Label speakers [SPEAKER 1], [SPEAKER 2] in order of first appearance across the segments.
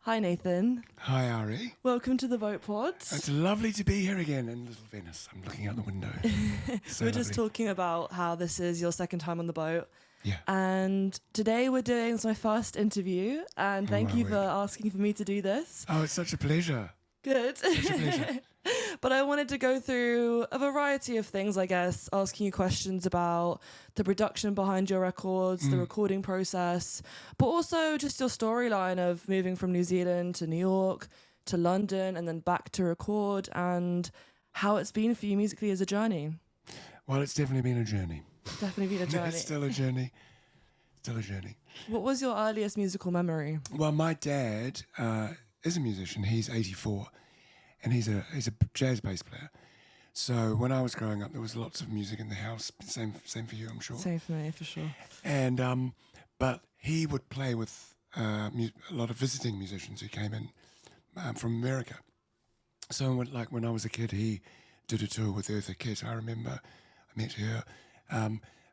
[SPEAKER 1] Hi, Nathan.
[SPEAKER 2] Hi, Ari.
[SPEAKER 1] Welcome to the Boat Pod.
[SPEAKER 2] It's lovely to be here again in Little Venice. I'm looking out the window. So
[SPEAKER 1] We're just
[SPEAKER 2] lovely.
[SPEAKER 1] talking about how this is your second time on the boat.
[SPEAKER 2] Yeah.
[SPEAKER 1] And today we're doing my first interview. And thank
[SPEAKER 2] my
[SPEAKER 1] you for
[SPEAKER 2] word.
[SPEAKER 1] asking for me to do this.
[SPEAKER 2] Oh, it's such a pleasure.
[SPEAKER 1] Good.
[SPEAKER 2] Such a pleasure.
[SPEAKER 1] But I wanted to go through a variety of things, I guess, asking you questions about the production behind your records, the recording process, but also just your storyline of moving from New Zealand to New York to London and then back to record, and how it's been for you musically as a journey.
[SPEAKER 2] Well, it's definitely been a journey.
[SPEAKER 1] Definitely been a journey.
[SPEAKER 2] It's still a journey. Still a journey.
[SPEAKER 1] What was your earliest musical memory?
[SPEAKER 2] Well, my dad is a musician. He's 84, and he's a jazz bass player. So when I was growing up, there was lots of music in the house. Same for you, I'm sure.
[SPEAKER 1] Same for me, for sure.
[SPEAKER 2] And but he would play with a lot of visiting musicians who came in from America. So when I was a kid, he did a tour with Earth Hackney. I remember I met her. A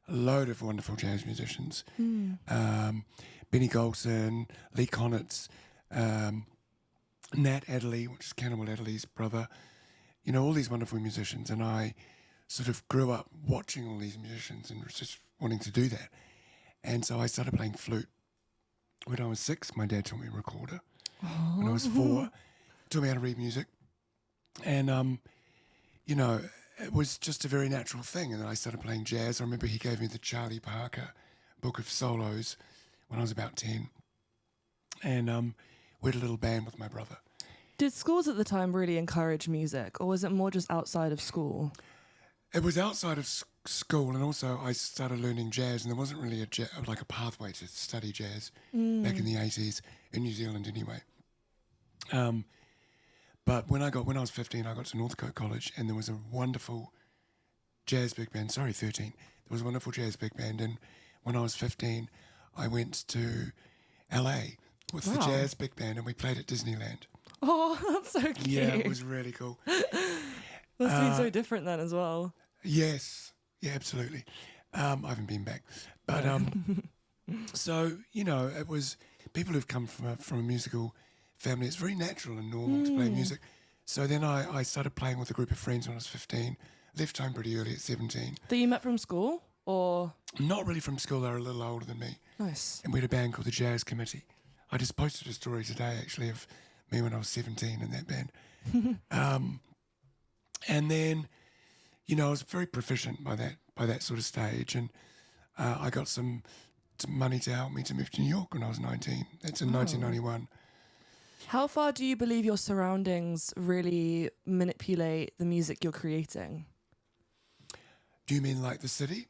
[SPEAKER 2] load of wonderful jazz musicians. Benny Golson, Lee Konitz, Nat Adderley, which is Cannibal Adderley's brother. You know, all these wonderful musicians. And I sort of grew up watching all these musicians and was just wanting to do that. And so I started playing flute. When I was 6, my dad taught me a recorder. When I was 4, taught me how to read music. And, you know, it was just a very natural thing. And then I started playing jazz. I remember he gave me the Charlie Parker book of solos when I was about 10. And we had a little band with my brother.
[SPEAKER 1] Did schools at the time really encourage music, or was it more just outside of school?
[SPEAKER 2] It was outside of school, and also I started learning jazz, and there wasn't really a pathway to study jazz back in the 80s, in New Zealand anyway. But when I was 15, I got to Northcote College, and there was a wonderful jazz big band. 13. There was a wonderful jazz big band, and when I was 15, I went to LA with the jazz big band, and we played at Disneyland.
[SPEAKER 1] Oh, that's so cute.
[SPEAKER 2] Yeah, it was really cool.
[SPEAKER 1] Must have been so different then as well.
[SPEAKER 2] Yes, yeah, absolutely. I haven't been back, but so you know, it was people who've come from a musical family. It's very natural and normal to play music. So then I started playing with a group of friends when I was 15. Left home pretty early at 17.
[SPEAKER 1] That you met from school, or?
[SPEAKER 2] Not really from school. They were a little older than me.
[SPEAKER 1] Nice.
[SPEAKER 2] And we had a band called the Jazz Committee. I just posted a story today, actually, of me when I was 17 in that band. And then, you know, I was very proficient by that sort of stage, and I got some money to help me to move to New York when I was 19. That's in 1991.
[SPEAKER 1] How far do you believe your surroundings really manipulate the music you're creating?
[SPEAKER 2] Do you mean like the city?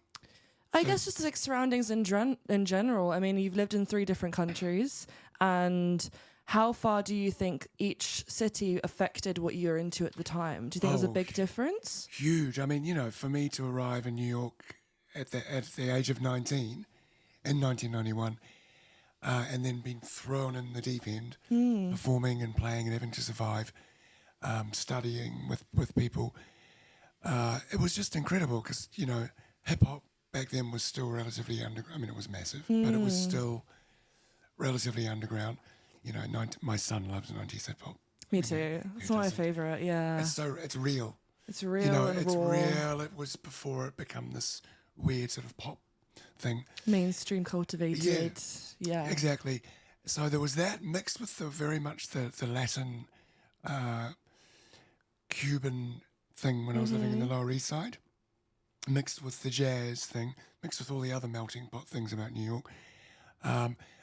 [SPEAKER 1] I guess just like surroundings in general. I mean, you've lived in 3 different countries, and how far do you think each city affected what you were into at the time? Do you think there's a big difference?
[SPEAKER 2] Huge. I mean, you know, for me to arrive in New York at the age of 19 in 1991, and then being thrown in the deep end, performing and playing and having to survive, studying with people, it was just incredible because, you know, hip hop back then was still relatively underground. I mean, it was massive, but it was still relatively underground. You know, my son loves 90s hip hop.
[SPEAKER 1] Me too. It's one of my favourite, yeah.
[SPEAKER 2] It's real.
[SPEAKER 1] It's real,
[SPEAKER 2] you know,
[SPEAKER 1] and
[SPEAKER 2] it's
[SPEAKER 1] raw.
[SPEAKER 2] real. It was before it became this weird sort of pop thing.
[SPEAKER 1] Mainstream cultivated, yeah.
[SPEAKER 2] Exactly. So there was that mixed with very much the Latin, Cuban thing when I was living in the Lower East Side, mixed with the jazz thing, mixed with all the other melting pot things about New York.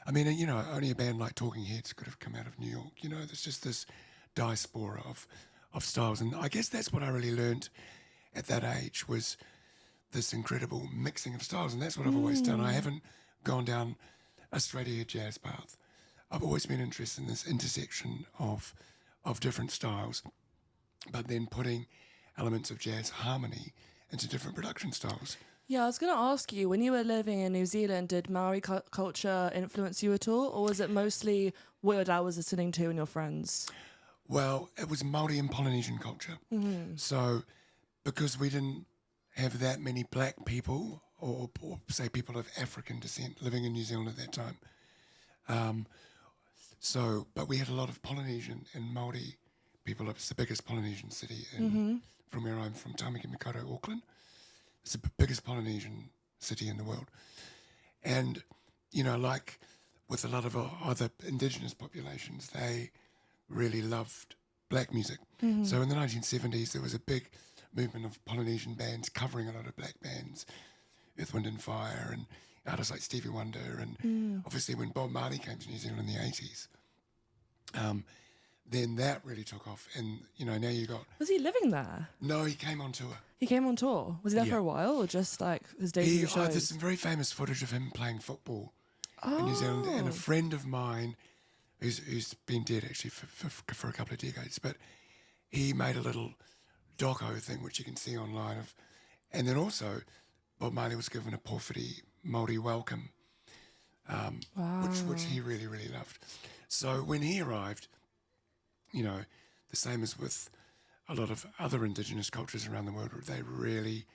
[SPEAKER 2] I mean, you know, only a band like Talking Heads could have come out of New York. You know, there's just this diaspora of styles. And I guess that's what I really learned at that age, was this incredible mixing of styles. And that's what I've always done. I haven't gone down a straight ahead jazz path. I've always been interested in this intersection of different styles, but then putting elements of jazz harmony into different production styles.
[SPEAKER 1] Yeah, I was going to ask you, when you were living in New Zealand, did Maori culture influence you at all? Or was it mostly what your dad was listening to and your friends?
[SPEAKER 2] Well, it was Māori and Polynesian culture. So because we didn't have that many black people or say people of African descent living in New Zealand at that time, So, but we had a lot of Polynesian and Māori people. It's the biggest Polynesian city in, from where I'm from, Tamaki Makaurau, Auckland. It's the biggest Polynesian city in the world. And, you know, like with a lot of other indigenous populations, they really loved black music. So in the 1970s, there was a big movement of Polynesian bands covering a lot of black bands, Earth, Wind and Fire, and artists like Stevie Wonder. And obviously when Bob Marley came to New Zealand in the 80s, then that really took off. And, you know, now you got...
[SPEAKER 1] Was he living there?
[SPEAKER 2] No, he came on tour.
[SPEAKER 1] He came on tour? Was he there for a while or just like his debut shows?
[SPEAKER 2] There's some very famous footage of him playing football in New Zealand. And a friend of mine who's been dead actually for a couple of decades, but he made a little doco thing which you can see online of, and then also Bob Marley was given a Pōwhiri Māori welcome, which he really, really loved. So when he arrived, you know, the same as with a lot of other indigenous cultures around the world, they really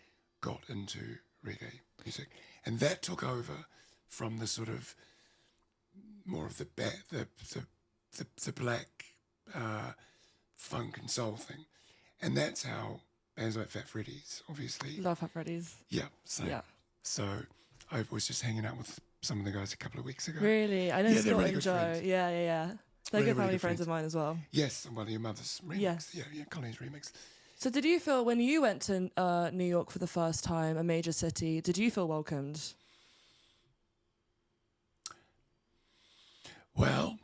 [SPEAKER 2] got into reggae music, and that took over from the sort of more of the black funk and soul thing, and that's how bands like Fat Freddy's, obviously.
[SPEAKER 1] Love Fat Freddy's.
[SPEAKER 2] Yeah, same. Yeah. So I was just hanging out with some of the guys a couple of weeks ago.
[SPEAKER 1] Really? I know Scott
[SPEAKER 2] really
[SPEAKER 1] and Joe.
[SPEAKER 2] friends.
[SPEAKER 1] Yeah. They're
[SPEAKER 2] Really,
[SPEAKER 1] good family
[SPEAKER 2] really
[SPEAKER 1] friends of mine as well.
[SPEAKER 2] Yes, one of your mother's remix.
[SPEAKER 1] Yes.
[SPEAKER 2] Yeah, Colleen's remix.
[SPEAKER 1] So did you feel, when you went to New York for the first time, a major city, did you feel welcomed?
[SPEAKER 2] Well,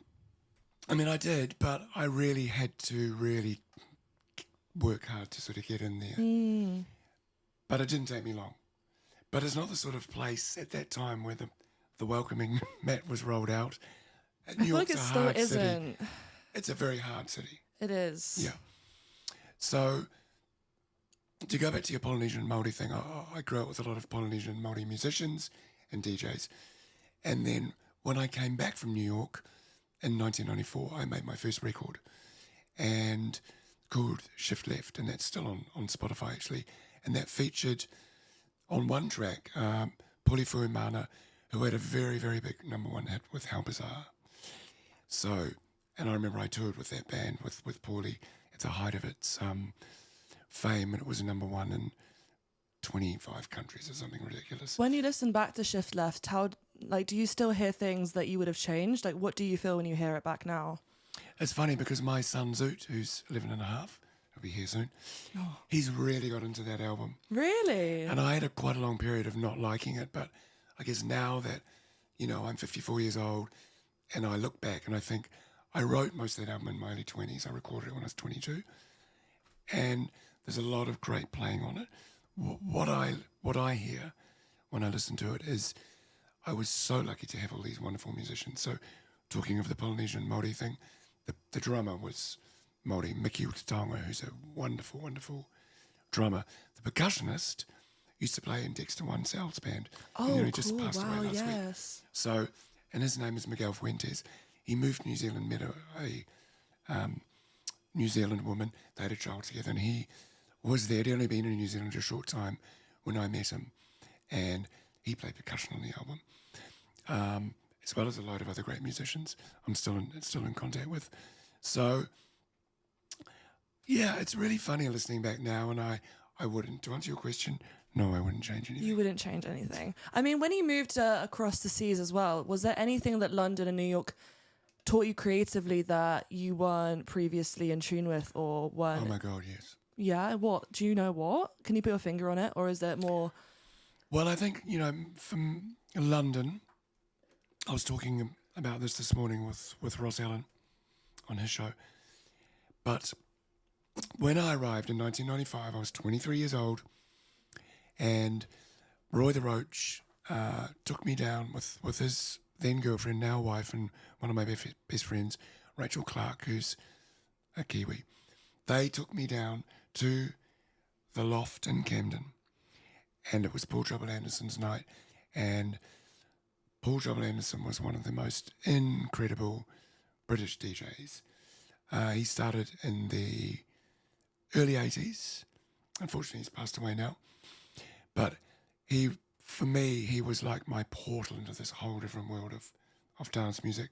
[SPEAKER 2] I mean, I did, but I really had to really work hard to sort of get in there. But it didn't take me long. But it's not the sort of place at that time where the welcoming mat was rolled out. New
[SPEAKER 1] I feel like
[SPEAKER 2] York's
[SPEAKER 1] it
[SPEAKER 2] a
[SPEAKER 1] still
[SPEAKER 2] hard
[SPEAKER 1] isn't.
[SPEAKER 2] city. It's a very hard city.
[SPEAKER 1] It is.
[SPEAKER 2] Yeah. So to go back to your Polynesian Māori thing, I grew up with a lot of Polynesian Māori musicians and DJs. And then when I came back from New York in 1994, I made my first record and called Shift Left, and that's still on Spotify actually. And that featured on one track, Pulifu Mana, who had a very, very big #1 hit with How Bizarre. So, and I remember I toured with that band, with Paulie, at the height of its fame, and it was a #1 in 25 countries or something ridiculous.
[SPEAKER 1] When you listen back to Shift Left, do you still hear things that you would have changed? Like, what do you feel when you hear it back now?
[SPEAKER 2] It's funny because my son Zoot, who's 11 and a half, he'll be here soon, he's really got into that album.
[SPEAKER 1] Really?
[SPEAKER 2] And I had quite a long period of not liking it, but I guess now that, you know, I'm 54 years old and I look back and I think I wrote most of that album in my early 20s. I recorded it when I was 22. And there's a lot of great playing on it. What I hear when I listen to it is I was so lucky to have all these wonderful musicians. So talking of the Polynesian Māori thing, the drummer was Māori, Miki Utatonga, who's a wonderful, wonderful drummer. The percussionist used to play in Dexter One Sal's band.
[SPEAKER 1] Oh,
[SPEAKER 2] and he just passed away last week.
[SPEAKER 1] Yes.
[SPEAKER 2] So, and his name is Miguel Fuentes. He moved to New Zealand, met a New Zealand woman. They had a child together, and he was there. He'd only been in New Zealand a short time when I met him, and he played percussion on the album, as well as a load of other great musicians I'm still in contact with. So, yeah, it's really funny listening back now, and I wouldn't, to answer your question, no, I wouldn't change anything.
[SPEAKER 1] You wouldn't change anything. I mean, when you moved across the seas as well, was there anything that London and New York taught you creatively that you weren't previously in tune with or weren't?
[SPEAKER 2] Oh my God, yes.
[SPEAKER 1] Yeah, what? Do you know what? Can you put your finger on it, or is it more?
[SPEAKER 2] Well, I think, you know, from London, I was talking about this morning with Ross Allen on his show. But when I arrived in 1995, I was 23 years old, and Roy the Roach took me down with his then girlfriend, now wife, and one of my best friends, Rachel Clark, who's a Kiwi. They took me down to the Loft in Camden, and it was Paul Trouble Anderson's night, and Paul Trouble Anderson was one of the most incredible British DJs. He started in the early 80s. Unfortunately, he's passed away now. But for me, he was like my portal into this whole different world of dance music.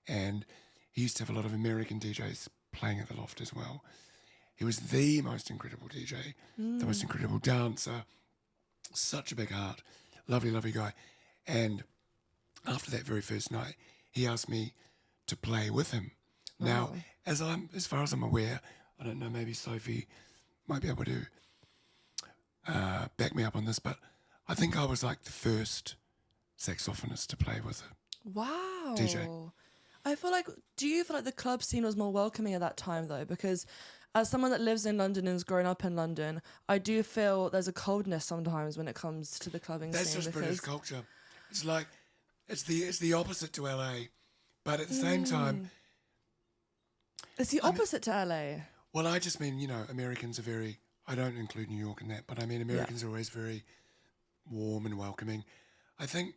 [SPEAKER 2] And he used to have a lot of American DJs playing at the Loft as well. He was the most incredible DJ, the most incredible dancer, such a big heart, lovely, lovely guy. And after that very first night, he asked me to play with him. Now, as far as I'm aware, I don't know, maybe Sophie might be able to back me up on this, but I think I was like the first saxophonist to play with a
[SPEAKER 1] Wow.
[SPEAKER 2] DJ.
[SPEAKER 1] I feel like, do you feel like the club scene was more welcoming at that time though? Because as someone that lives in London and has grown up in London, I do feel there's a coldness sometimes when it comes to the clubbing
[SPEAKER 2] That's
[SPEAKER 1] scene.
[SPEAKER 2] just British culture. It's like, it's the opposite to LA, but at the same time,
[SPEAKER 1] It's the opposite to LA.
[SPEAKER 2] well, I just mean, Americans are very, I don't include New York in that, but I mean, Americans are always very warm and welcoming. I think,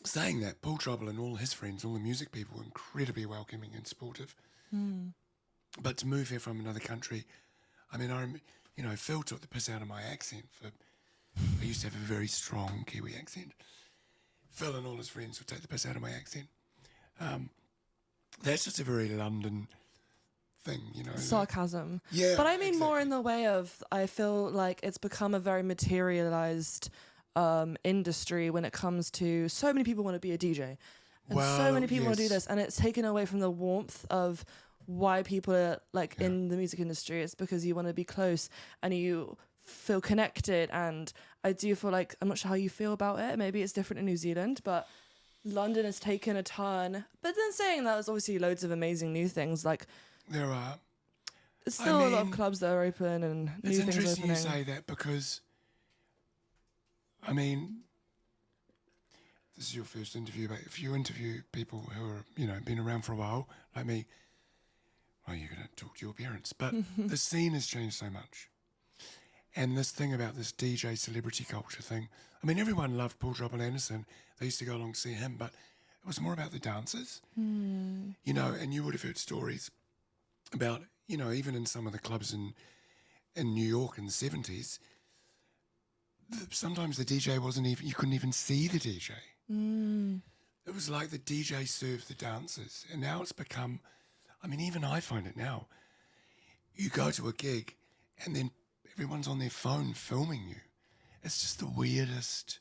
[SPEAKER 2] saying that, Paul Trouble and all his friends, all the music people, were incredibly welcoming and supportive. But to move here from another country, I mean, Phil took the piss out of my accent. I used to have a very strong Kiwi accent. Phil and all his friends would take the piss out of my accent. That's just a very London thing,
[SPEAKER 1] Sarcasm.
[SPEAKER 2] Yeah,
[SPEAKER 1] But I mean more
[SPEAKER 2] exactly.
[SPEAKER 1] in the way of, I feel like it's become a very materialized industry when it comes to so many people want to be a DJ. And so many people want to do
[SPEAKER 2] yes.
[SPEAKER 1] this. And it's taken away from the warmth of why people are like in the music industry. It's because you want to be close and you feel connected. And I do feel like, I'm not sure how you feel about it. Maybe it's different in New Zealand, but London has taken a turn. But then saying that, there's obviously loads of amazing new things. Like,
[SPEAKER 2] There are.
[SPEAKER 1] there's still a lot of
[SPEAKER 2] mean,
[SPEAKER 1] clubs that are open and new
[SPEAKER 2] It's
[SPEAKER 1] things
[SPEAKER 2] interesting
[SPEAKER 1] opening.
[SPEAKER 2] you say that because, I mean, this is your first interview, but if you interview people who are, been around for a while, like me, well, you're going to talk to your parents. But the scene has changed so much. And this thing about this DJ celebrity culture thing, I mean, everyone loved Paul Trouble Anderson. They used to go along to see him, but it was more about the dancers, and you would have heard stories about, even in some of the clubs in New York in the 70s, sometimes the DJ wasn't even, you couldn't even see the DJ. It was like the DJ served the dancers. And now it's become, I mean, even I find it now. You go to a gig and then everyone's on their phone filming you. It's just the weirdest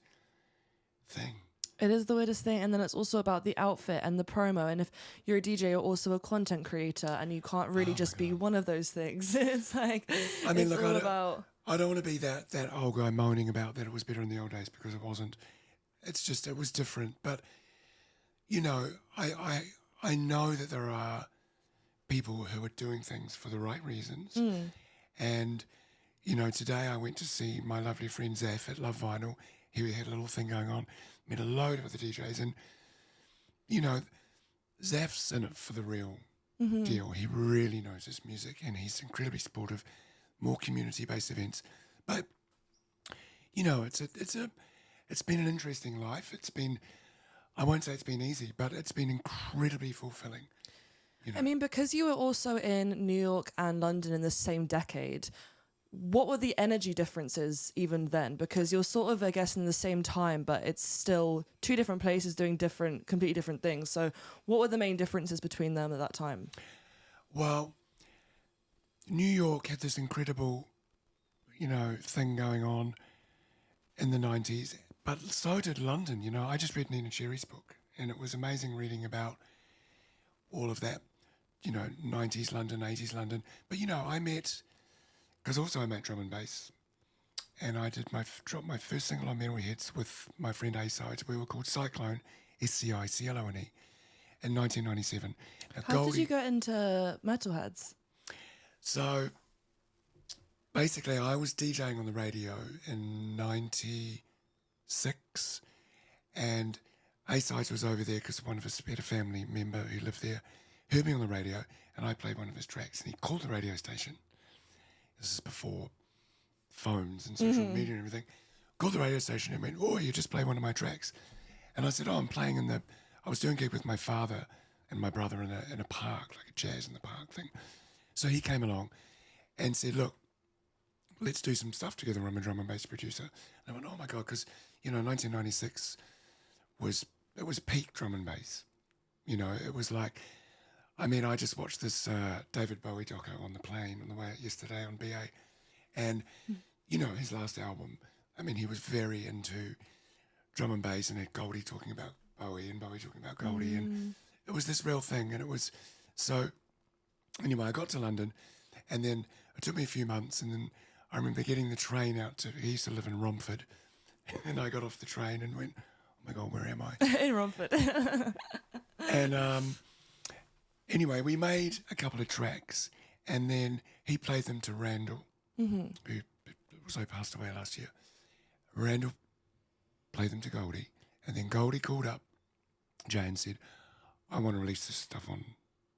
[SPEAKER 2] thing.
[SPEAKER 1] It is the weirdest thing. And then it's also about the outfit and the promo. And if you're a DJ, you're also a content creator and you can't really just be one of those things. It's like,
[SPEAKER 2] I mean,
[SPEAKER 1] it's
[SPEAKER 2] look,
[SPEAKER 1] all about...
[SPEAKER 2] I don't want to be that old guy moaning about that it was better in the old days, because it wasn't. It's just, it was different. But, I know that there are people who are doing things for the right reasons. And, today I went to see my lovely friend Zaf at Love Vinyl. He had a little thing going on, met a load of other DJs. And, Zaf's in it for the real deal. He really knows his music and he's incredibly supportive. More community-based events. But, it's been an interesting life. It's been, I won't say it's been easy, but it's been incredibly fulfilling.
[SPEAKER 1] I mean, because you were also in New York and London in the same decade, what were the energy differences even then? Because you're sort of, I guess, in the same time, but it's still two different places doing completely different things. So what were the main differences between them at that time?
[SPEAKER 2] Well, New York had this incredible, thing going on in the 90s, but so did London. I just read Nina Cherry's book, and it was amazing reading about all of that, 90s London, 80s London. But, I met, because also I met drum and bass, and I did dropped my first single on Metal Heads with my friend A-Sides. We were called Cyclone, SCICLONE, in 1997. Now,
[SPEAKER 1] How did you get into Metalheads?
[SPEAKER 2] So basically, I was DJing on the radio in 96, and A-Sides was over there because one of us had a family member who lived there, heard me on the radio, and I played one of his tracks, and he called the radio station. This is before phones and social media and everything. Called the radio station and went, "Oh, you just played one of my tracks." And I said, "Oh, I'm playing I was doing a gig with my father and my brother in a park, like a jazz in the park thing." So he came along and said, "Look, let's do some stuff together. I'm a drum and bass producer." And I went, "Oh my God," because 1996 was peak drum and bass. You know, it was like, I mean, I just watched this David Bowie doco on the plane on the way out yesterday on BA, and you know, his last album, I mean, he was very into drum and bass and had Goldie talking about Bowie and Bowie talking about Goldie, and it was this real thing. And it was so, anyway, I got to London, and then it took me a few months, and then I remember getting the train out to, he used to live in Romford, and I got off the train and went, oh my God, where am I?
[SPEAKER 1] In Romford.
[SPEAKER 2] And anyway, we made a couple of tracks, and then he played them to Randall, who also passed away last year. Randall played them to Goldie, and then Goldie called up Jay and said, I want to release this stuff on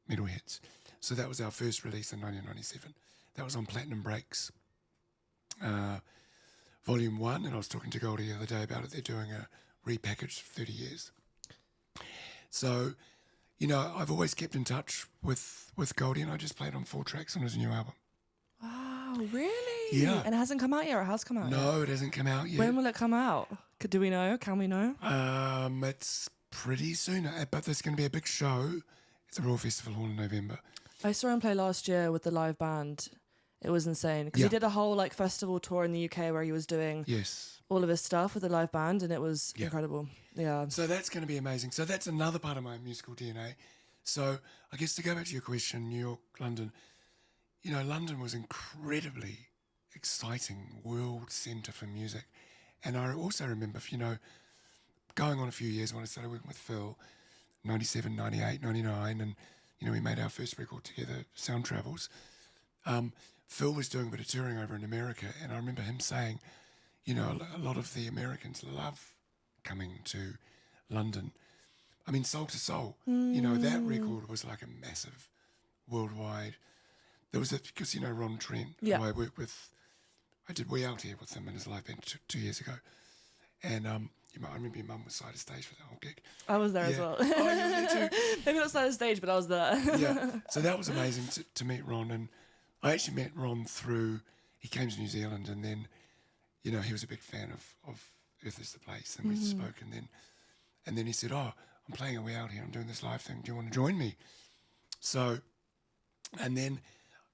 [SPEAKER 2] Metalheads. So that was our first release in 1997. That was on Platinum Breaks, Volume 1, and I was talking to Goldie the other day about it. They're doing a repackaged 30 years. So, you know, I've always kept in touch with Goldie, and I just played on 4 tracks on his new album.
[SPEAKER 1] Wow, really?
[SPEAKER 2] Yeah.
[SPEAKER 1] And it hasn't come out yet, or it has come out yet?
[SPEAKER 2] No, it hasn't come out yet.
[SPEAKER 1] When will it come out? Do we know? Can we know?
[SPEAKER 2] It's pretty soon, but there's going to be a big show at the Royal Festival Hall in November.
[SPEAKER 1] I saw him play last year with the live band. It was insane because he did a whole like festival tour in the UK where he was doing all of his stuff with the live band, and it was incredible. Yeah.
[SPEAKER 2] So that's going to be amazing. So that's another part of my musical DNA. So I guess to go back to your question, New York, London, you know, London was incredibly exciting world centre for music. And I also remember, you know, going on a few years when I started working with Phil, 97, 98, 99, and, you know, we made our first record together, Sound Travels. Phil was doing a bit of touring over in America, and I remember him saying, you know, a lot of the Americans love coming to London. I mean, Soul to Soul, you know, that record was like a massive worldwide. There was because, you know, Ron Trent, who I worked with, I did Way Out Here with him in his live band 2 years ago. And you know, I remember your mum was side of stage for that whole gig.
[SPEAKER 1] I was there as well.
[SPEAKER 2] Oh, you were there too?
[SPEAKER 1] Maybe not side of stage, but I was there.
[SPEAKER 2] Yeah, so that was amazing to meet Ron. And I actually met Ron through, he came to New Zealand, and then, you know, he was a big fan of Earth is the Place, and we spoke, and then he said, oh, I'm playing a Way Out Here, I'm doing this live thing, do you want to join me? So, and then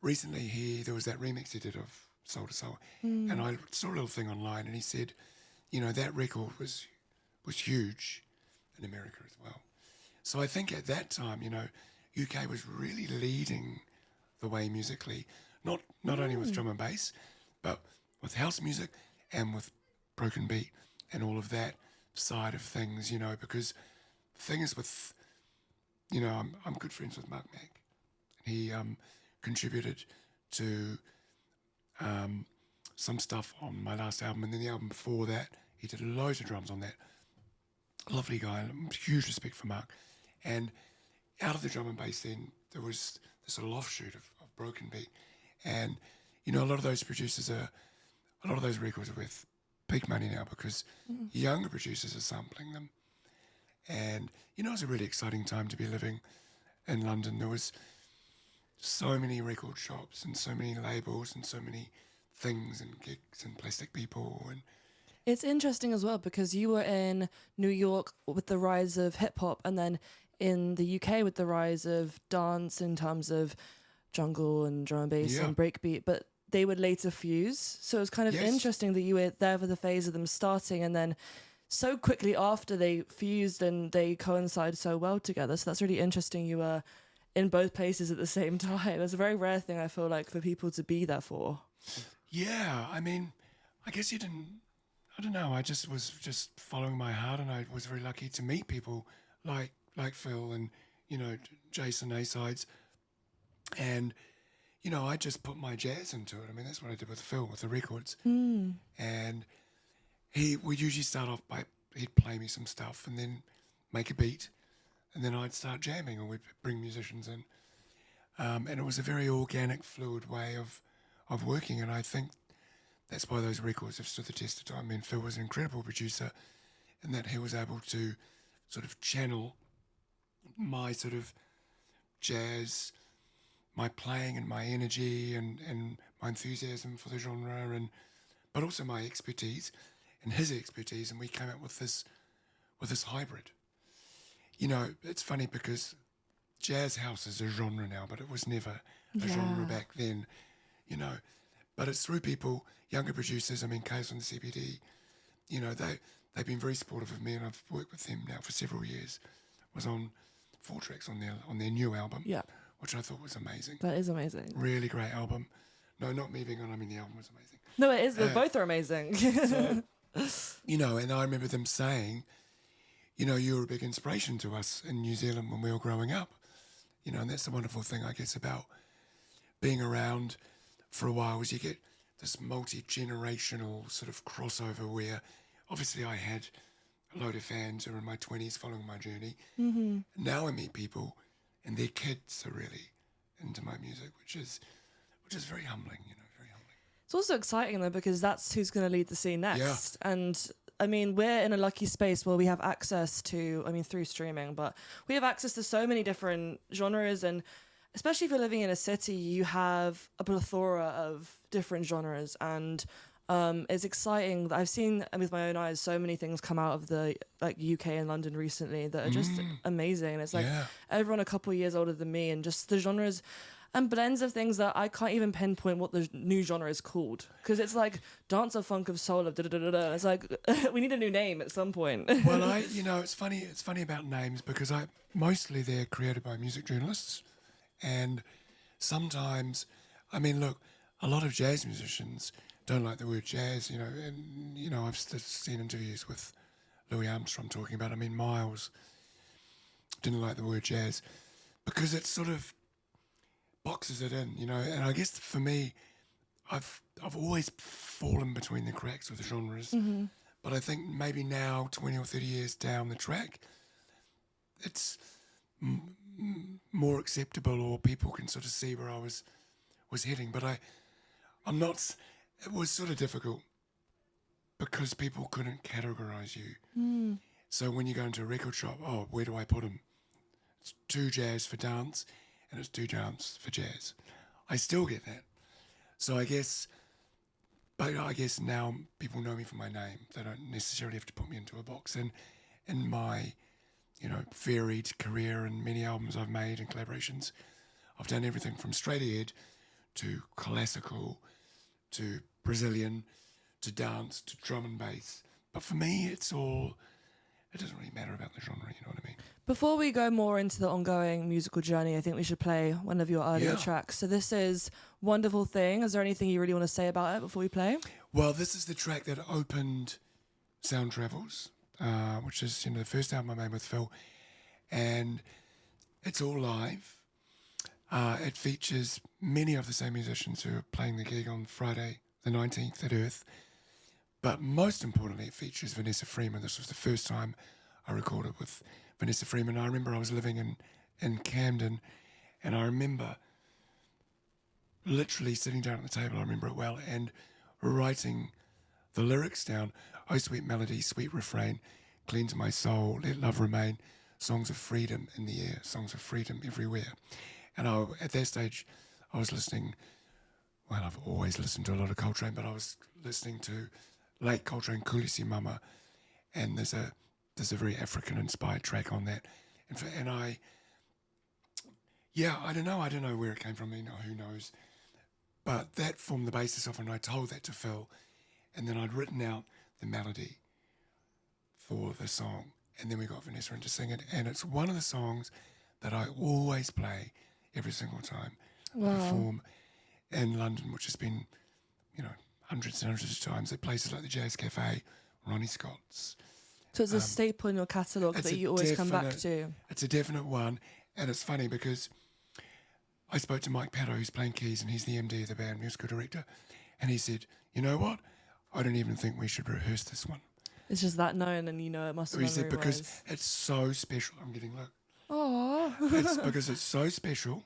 [SPEAKER 2] recently there was that remix he did of Soul to Soul, and I saw a little thing online, and he said, you know, that record was huge in America as well. So I think at that time, you know, UK was really leading the way musically, not only with drum and bass, but with house music and with broken beat and all of that side of things, you know, because the thing is with, you know, I'm good friends with Mark Mack. He contributed to some stuff on my last album, and then the album before that, he did loads of drums on that. Lovely guy, huge respect for Mark. And out of the drum and bass then, there was this sort of offshoot of broken beat. And, you know, a lot of those records are worth big money now because younger producers are sampling them. And, you know, it was a really exciting time to be living in London. There was so many record shops and so many labels and so many things and gigs and plastic people. And
[SPEAKER 1] it's interesting as well because you were in New York with the rise of hip hop, and then in the UK with the rise of dance in terms of jungle and drum and bass and breakbeat, but they would later fuse. So it was kind of interesting that you were there for the phase of them starting, and then so quickly after they fused and they coincide so well together. So that's really interesting. You were in both places at the same time. It's a very rare thing, I feel like, for people to be there for.
[SPEAKER 2] Yeah, I mean, I guess I don't know, I just was following my heart, and I was very lucky to meet people like Phil and, you know, Jason A-Sides. And, you know, I just put my jazz into it. I mean, that's what I did with Phil, with the records. And we'd usually start off by, he'd play me some stuff and then make a beat, and then I'd start jamming, or we'd bring musicians in. And it was a very organic, fluid way of working, and I think that's why those records have stood the test of time. I mean, Phil was an incredible producer in that he was able to sort of channel my sort of jazz, my playing and my energy and my enthusiasm for the genre, but also my expertise and his expertise, and we came up with this hybrid. you know, it's funny because jazz house is a genre now, but it was never a genre back then, you know. But it's through people, younger producers. I mean, Chaos on the CBD, you know, they've been very supportive of me, and I've worked with them now for several years. Was on 4 tracks on their new album, which I thought was amazing.
[SPEAKER 1] That is amazing.
[SPEAKER 2] Really great album. No, not me being on. I mean, the album was amazing.
[SPEAKER 1] No, it is. Both are amazing.
[SPEAKER 2] So, you know, and I remember them saying, you know, you were a big inspiration to us in New Zealand when we were growing up. You know, and that's the wonderful thing, I guess, about being around for a while, is you get this multi-generational sort of crossover where obviously I had a load of fans who were in my 20s following my journey. Mm-hmm. Now I meet people and their kids are really into my music, which is very humbling, you know, very humbling.
[SPEAKER 1] It's also exciting though, because that's who's going to lead the scene next.
[SPEAKER 2] Yeah.
[SPEAKER 1] And I mean, we're in a lucky space where we have access to, I mean, through streaming, but we have access to so many different genres. And especially if you're living in a city, you have a plethora of different genres. And it's exciting that I've seen with my own eyes so many things come out of the like UK and London recently that are just amazing. And it's like everyone a couple of years older than me, and just the genres and blends of things that I can't even pinpoint what the new genre is called, because it's like dance of funk of soul of da da da da. It's like we need a new name at some point.
[SPEAKER 2] Well, you know, it's funny about names, because mostly they're created by music journalists, and sometimes, I mean, look, a lot of jazz musicians don't like the word jazz, you know, and you know, I've seen interviews with Louis Armstrong talking about. I mean, Miles didn't like the word jazz because it sort of boxes it in, you know. And I guess for me, I've always fallen between the cracks with the genres, but I think maybe now, 20 or 30 years down the track, it's more acceptable, or people can sort of see where I was heading. But I'm not. It was sort of difficult because people couldn't categorize you. So when you go into a record shop, oh, where do I put them? It's 2 jazz for dance, and it's 2 dance for jazz. I still get that. So I guess now people know me for my name. They don't necessarily have to put me into a box. And in my, you know, varied career and many albums I've made and collaborations, I've done everything from straight ahead to classical to Brazilian to dance to drum and bass. But for me, it doesn't really matter about the genre, you know what I mean?
[SPEAKER 1] Before we go more into the ongoing musical journey, I think we should play one of your earlier tracks. So this is Wonderful Thing. Is there anything you really want to say about it before we play?
[SPEAKER 2] Well, this is the track that opened Sound Travels, which is, you know, the first album I made with Phil. And it's all live. It features many of the same musicians who are playing the gig on Friday the 19th at Earth. But most importantly, it features Vanessa Freeman. This was the first time I recorded with Vanessa Freeman. I remember I was living in Camden, and I remember literally sitting down at the table, I remember it well, and writing the lyrics down. Oh, sweet melody, sweet refrain, cleanse my soul, let love remain, songs of freedom in the air, songs of freedom everywhere. And at that stage, I was listening, well, I've always listened to a lot of Coltrane, but I was listening to late Coltrane, Kulisi Mama, and there's a very African-inspired track on that. And I don't know where it came from, you know, who knows. But that formed the basis of it, and I told that to Phil, and then I'd written out the melody for the song, and then we got Vanessa in to sing it, and it's one of the songs that I always play every single time I perform in London, which has been, you know, hundreds and hundreds of times at places like the Jazz Cafe, Ronnie Scott's.
[SPEAKER 1] So it's a staple in your catalogue that you always come back to.
[SPEAKER 2] It's a definite one, and it's funny because I spoke to Mike Patto, who's playing keys, and he's the MD of the band, musical director, and he said, you know what? I don't even think we should rehearse this one.
[SPEAKER 1] It's just that known, and you know it must have been.
[SPEAKER 2] He said, because it's so special. I'm getting look.
[SPEAKER 1] Oh.
[SPEAKER 2] It's because it's so special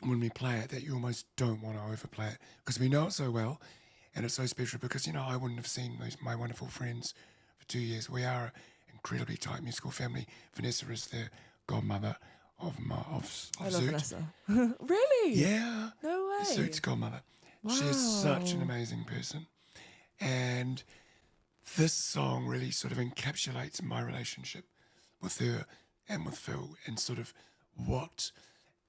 [SPEAKER 2] when we play it that you almost don't want to overplay it, because we know it so well, and it's so special because, you know, I wouldn't have seen my wonderful friends for 2 years. We are an incredibly tight musical family. Vanessa is the godmother of
[SPEAKER 1] I love
[SPEAKER 2] Zoot.
[SPEAKER 1] Vanessa. Really?
[SPEAKER 2] Yeah.
[SPEAKER 1] No way.
[SPEAKER 2] Zoot's godmother.
[SPEAKER 1] Wow.
[SPEAKER 2] She is such an amazing person. And this song really sort of encapsulates my relationship with her and with Phil, and sort of what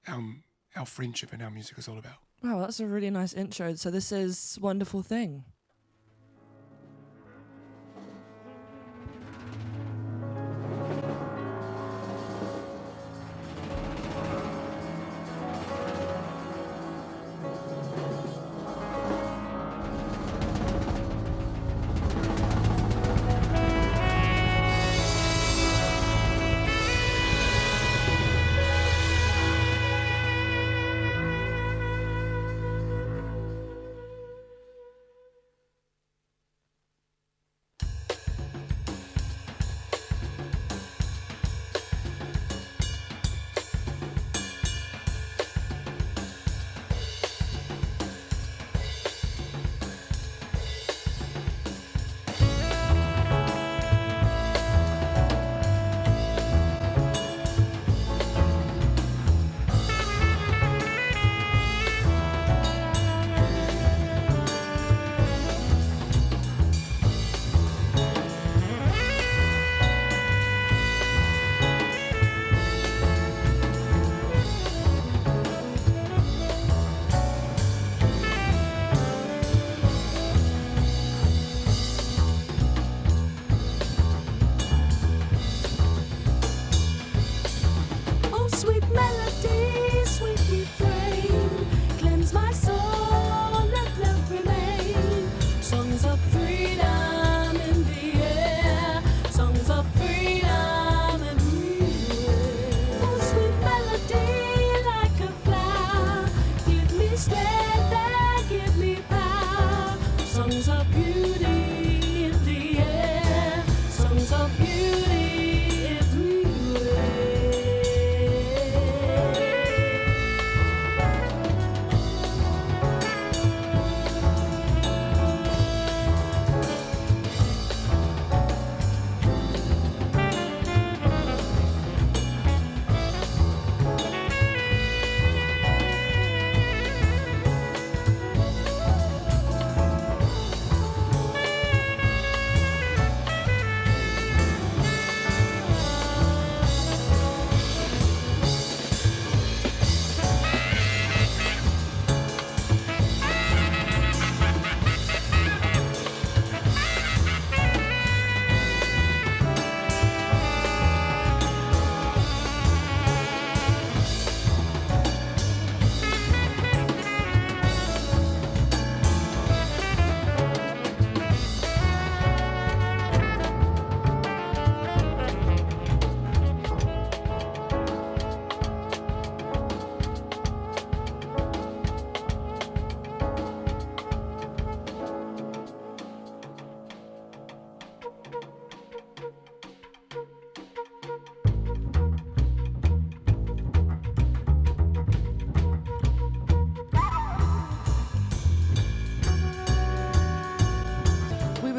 [SPEAKER 2] our friendship and our music is all about.
[SPEAKER 1] Wow, that's a really nice intro. So this is Wonderful Thing.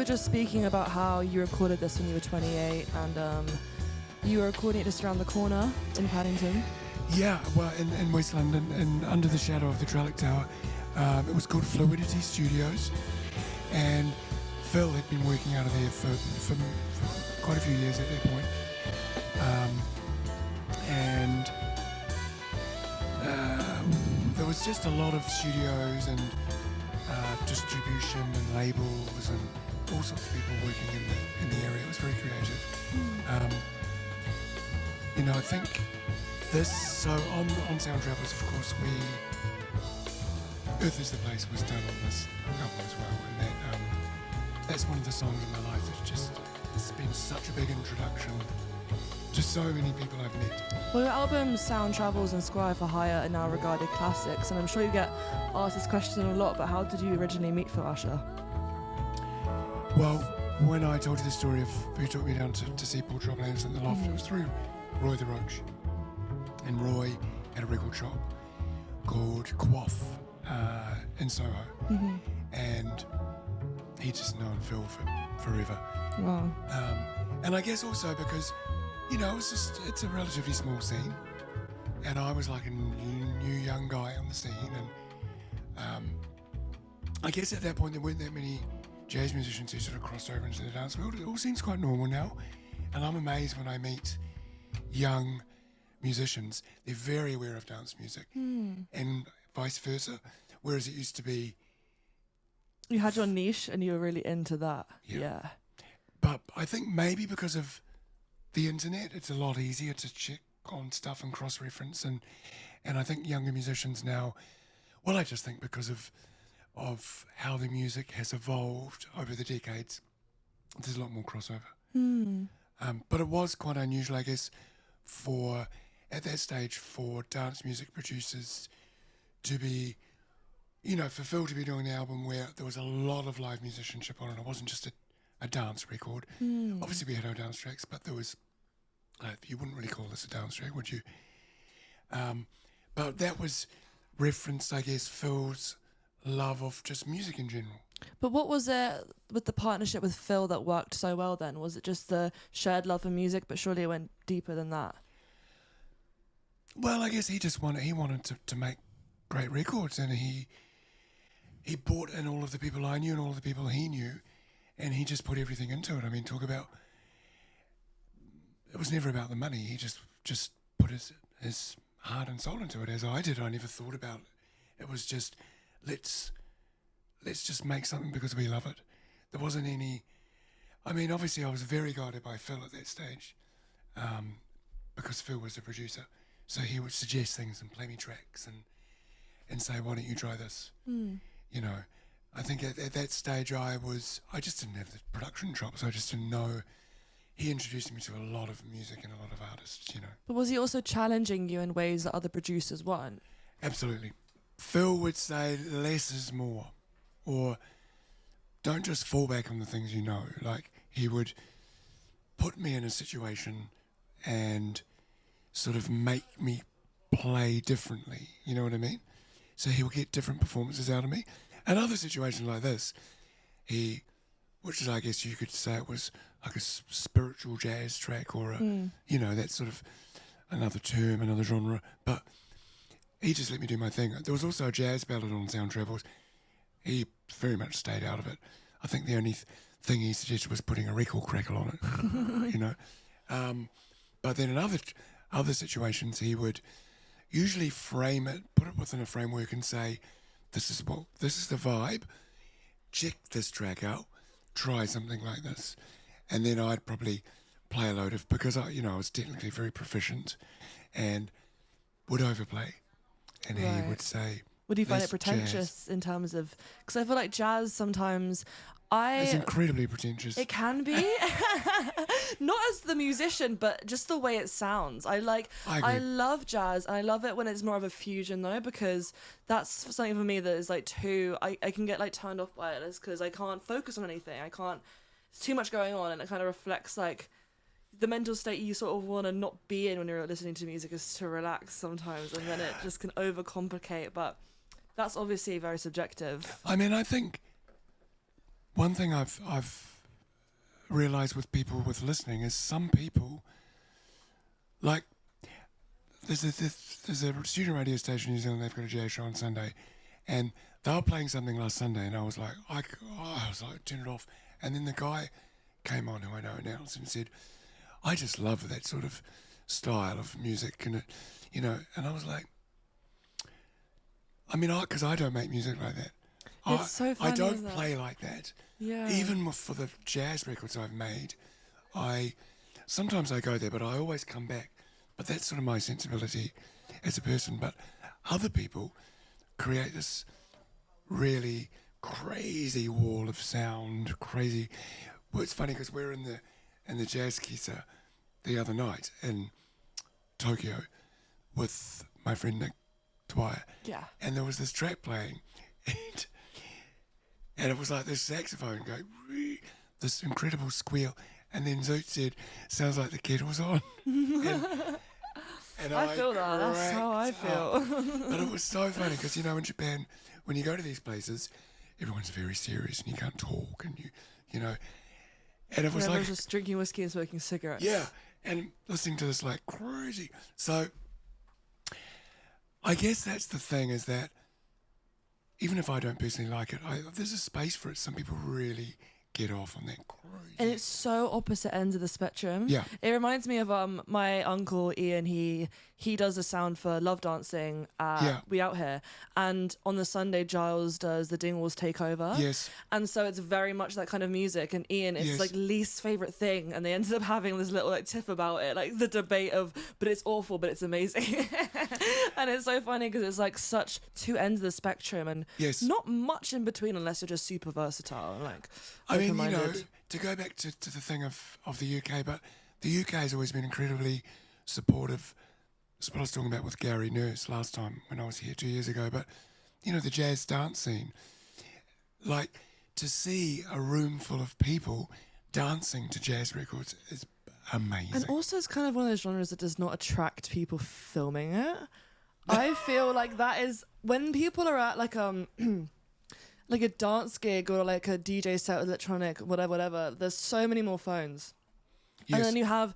[SPEAKER 1] Just speaking about how you recorded this when you were 28 and you were recording it just around the corner in Paddington.
[SPEAKER 2] Yeah, well, in West London, and under the shadow of the Trellick Tower. It was called Fluidity Studios, and Phil had been working out of there for quite a few years at that point. And there was just a lot of studios and distribution and labels and all sorts of people working in the area. It was very creative. I think this, so on Sound Travels, of course, Earth is the Place was done on this album as well, and that's one of the songs in my life that's just, it's been such a big introduction to so many people I've met.
[SPEAKER 1] Well, your albums Sound Travels and Squire for Hire are now regarded classics, and I'm sure you get asked this question a lot, but how did you originally meet Phil Asher?
[SPEAKER 2] Well, when I told you the story of who took me down to see Paul Trouble Anderson at the Loft, it was through Roy the Roach. And Roy had a record shop called Quaff in Soho. And he'd just known Phil for forever.
[SPEAKER 1] Wow.
[SPEAKER 2] And I guess also because, it's a relatively small scene. And I was like a new young guy on the scene. And I guess at that point there weren't that many jazz musicians who sort of crossed over into the dance world. It all seems quite normal now. And I'm amazed when I meet young musicians, they're very aware of dance music, and vice versa. Whereas it used to be,
[SPEAKER 1] You had your niche and you were really into that. Yeah.
[SPEAKER 2] but I think maybe because of the internet, it's a lot easier to check on stuff and cross-reference, and I think younger musicians now, well, I just think because of how the music has evolved over the decades, there's a lot more crossover. But it was quite unusual, I guess, at that stage for dance music producers to be, for Phil to be doing the album where there was a lot of live musicianship on it. It wasn't just a dance record. Obviously we had our dance tracks, but there was, you wouldn't really call this a dance track, would you? But that was referenced, I guess, Phil's love of just music in general.
[SPEAKER 1] But what was it with the partnership with Phil that worked so well then? Was it just the shared love for music, but surely it went deeper than that?
[SPEAKER 2] Well, I guess he wanted to make great records, and he brought in all of the people I knew and all of the people he knew, and he just put everything into it. I mean, talk about, it was never about the money. He just put his heart and soul into it, as I did. I never thought about it. It was just, let's just make something because we love it. There wasn't any, I mean, obviously I was very guided by Phil at that stage, because Phil was the producer. So he would suggest things and play me tracks and say, why don't you try this? I think at that stage I just didn't have the production chops. I just didn't know. He introduced me to a lot of music and a lot of artists,
[SPEAKER 1] But was he also challenging you in ways that other producers weren't?
[SPEAKER 2] Absolutely. Phil would say less is more, or don't just fall back on the things you know. Like, he would put me in a situation and sort of make me play differently, you know what I mean? So he would get different performances out of me. Another situation like this, which is, I guess you could say it was like a spiritual jazz track, or that sort of another term, another genre, but he just let me do my thing. There was also a jazz ballad on Sound Travels. He very much stayed out of it. I think the only thing he suggested was putting a record crackle on it, But then in other situations, he would usually put it within a framework and say, this is the vibe, check this track out, try something like this. And then I'd probably play a load of, because I was technically very proficient, and would overplay. And
[SPEAKER 1] Right.
[SPEAKER 2] he would say,
[SPEAKER 1] Would you find it
[SPEAKER 2] "That's
[SPEAKER 1] pretentious
[SPEAKER 2] jazz."
[SPEAKER 1] in terms of, because I feel like jazz sometimes,
[SPEAKER 2] It's incredibly pretentious.
[SPEAKER 1] it can be, not as the musician, but just the way it sounds. I
[SPEAKER 2] agree.
[SPEAKER 1] love jazz. I love it when it's more of a fusion though, because that's something for me that is like I can get like turned off by it, because I can't focus on anything. It's too much going on, and it kind of reflects like the mental state you sort of want to not be in when you're listening to music, is to relax sometimes, and then it just can overcomplicate. But that's obviously very subjective.
[SPEAKER 2] I mean, I think one thing I've realised with people with listening is some people, like, there's a student radio station in New Zealand. They've got a jazz show on Sunday, and they were playing something last Sunday, and I was like, turn it off. And then the guy came on, who I know now, and said, I just love that sort of style of music, and and I was like, I mean, because I don't make music like that.
[SPEAKER 1] It's so funny,
[SPEAKER 2] I don't
[SPEAKER 1] isn't it?
[SPEAKER 2] play like that.
[SPEAKER 1] Yeah.
[SPEAKER 2] Even for the jazz records I've made, sometimes I go there, but I always come back. But that's sort of my sensibility as a person. But other people create this really crazy wall of sound, crazy. Well, it's funny because we're in the jazz kisa the other night in Tokyo with my friend Nick Dwyer.
[SPEAKER 1] Yeah.
[SPEAKER 2] And there was this track playing, and it was like this saxophone going, "Wee," this incredible squeal, and then Zoot said, "Sounds like the kettle's on." and
[SPEAKER 1] I feel that. That's how I
[SPEAKER 2] cracked up.
[SPEAKER 1] feel.
[SPEAKER 2] But it was so funny because in Japan, when you go to these places, everyone's very serious and you can't talk, and and it was
[SPEAKER 1] Everyone's
[SPEAKER 2] like,
[SPEAKER 1] just drinking whiskey and smoking cigarettes.
[SPEAKER 2] yeah, and listening to this like crazy. So I guess that's the thing, is that even if I don't personally like it, there's a space for it. Some people really get off on that crazy.
[SPEAKER 1] And it's so opposite ends of the spectrum.
[SPEAKER 2] Yeah.
[SPEAKER 1] It reminds me of my uncle Ian. He does the sound for Love Dancing at We Out Here, and on the Sunday Giles does the Dingwalls Takeover.
[SPEAKER 2] Yes.
[SPEAKER 1] And so it's very much that kind of music. And Ian, it's like least favorite thing, and they ended up having this little like tiff about it, like the debate of, but it's awful, but it's amazing. And it's so funny because it's like such two ends of the spectrum, and not much in between unless you're just super versatile and like.
[SPEAKER 2] I mean, you know, to go back to the thing of the UK, but the UK has always been incredibly supportive. That's what I was talking about with Gary Nurse last time when I was here 2 years ago. But, you know, the jazz dance scene, like to see a room full of people dancing to jazz records is amazing.
[SPEAKER 1] And also it's kind of one of those genres that does not attract people filming it. I feel like that is when people are at like like a dance gig or like a DJ set with electronic, whatever, there's so many more phones. Yes. And then you have,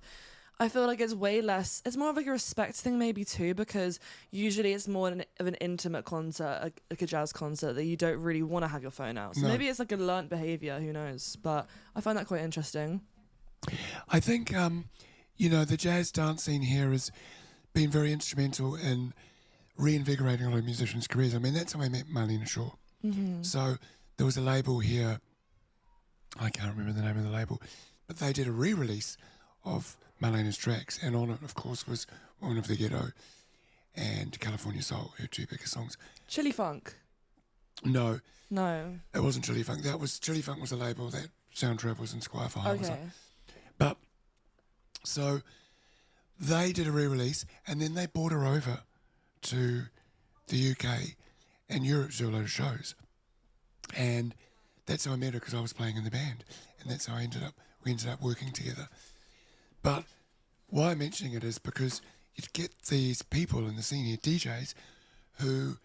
[SPEAKER 1] I feel like it's way less, it's more of like a respect thing maybe too, because usually it's more of an intimate concert, like a jazz concert, that you don't really want to have your phone out. So maybe it's like a learnt behaviour, who knows? But I find that quite interesting.
[SPEAKER 2] I think, you know, the jazz dance scene here has been very instrumental in reinvigorating a lot of musicians' careers. I mean, that's how I met Marlena Shaw. Mm-hmm. So there was a label here, I can't remember the name of the label, but they did a re-release of Marlena's tracks, and on it, of course, was Woman of the Ghetto and California Soul, her two biggest songs.
[SPEAKER 1] Chili Funk?
[SPEAKER 2] No.
[SPEAKER 1] No.
[SPEAKER 2] It wasn't Chili Funk. Chili Funk was a label that Sound Travels and Squire for Hire was on.
[SPEAKER 1] Okay.
[SPEAKER 2] But, so, they did a re-release, and then they brought her over to the UK and Europe to do a load of shows. And that's how I met her, because I was playing in the band. And that's how we ended up working together. But why I'm mentioning it is because you get these people in the scene here, DJs, who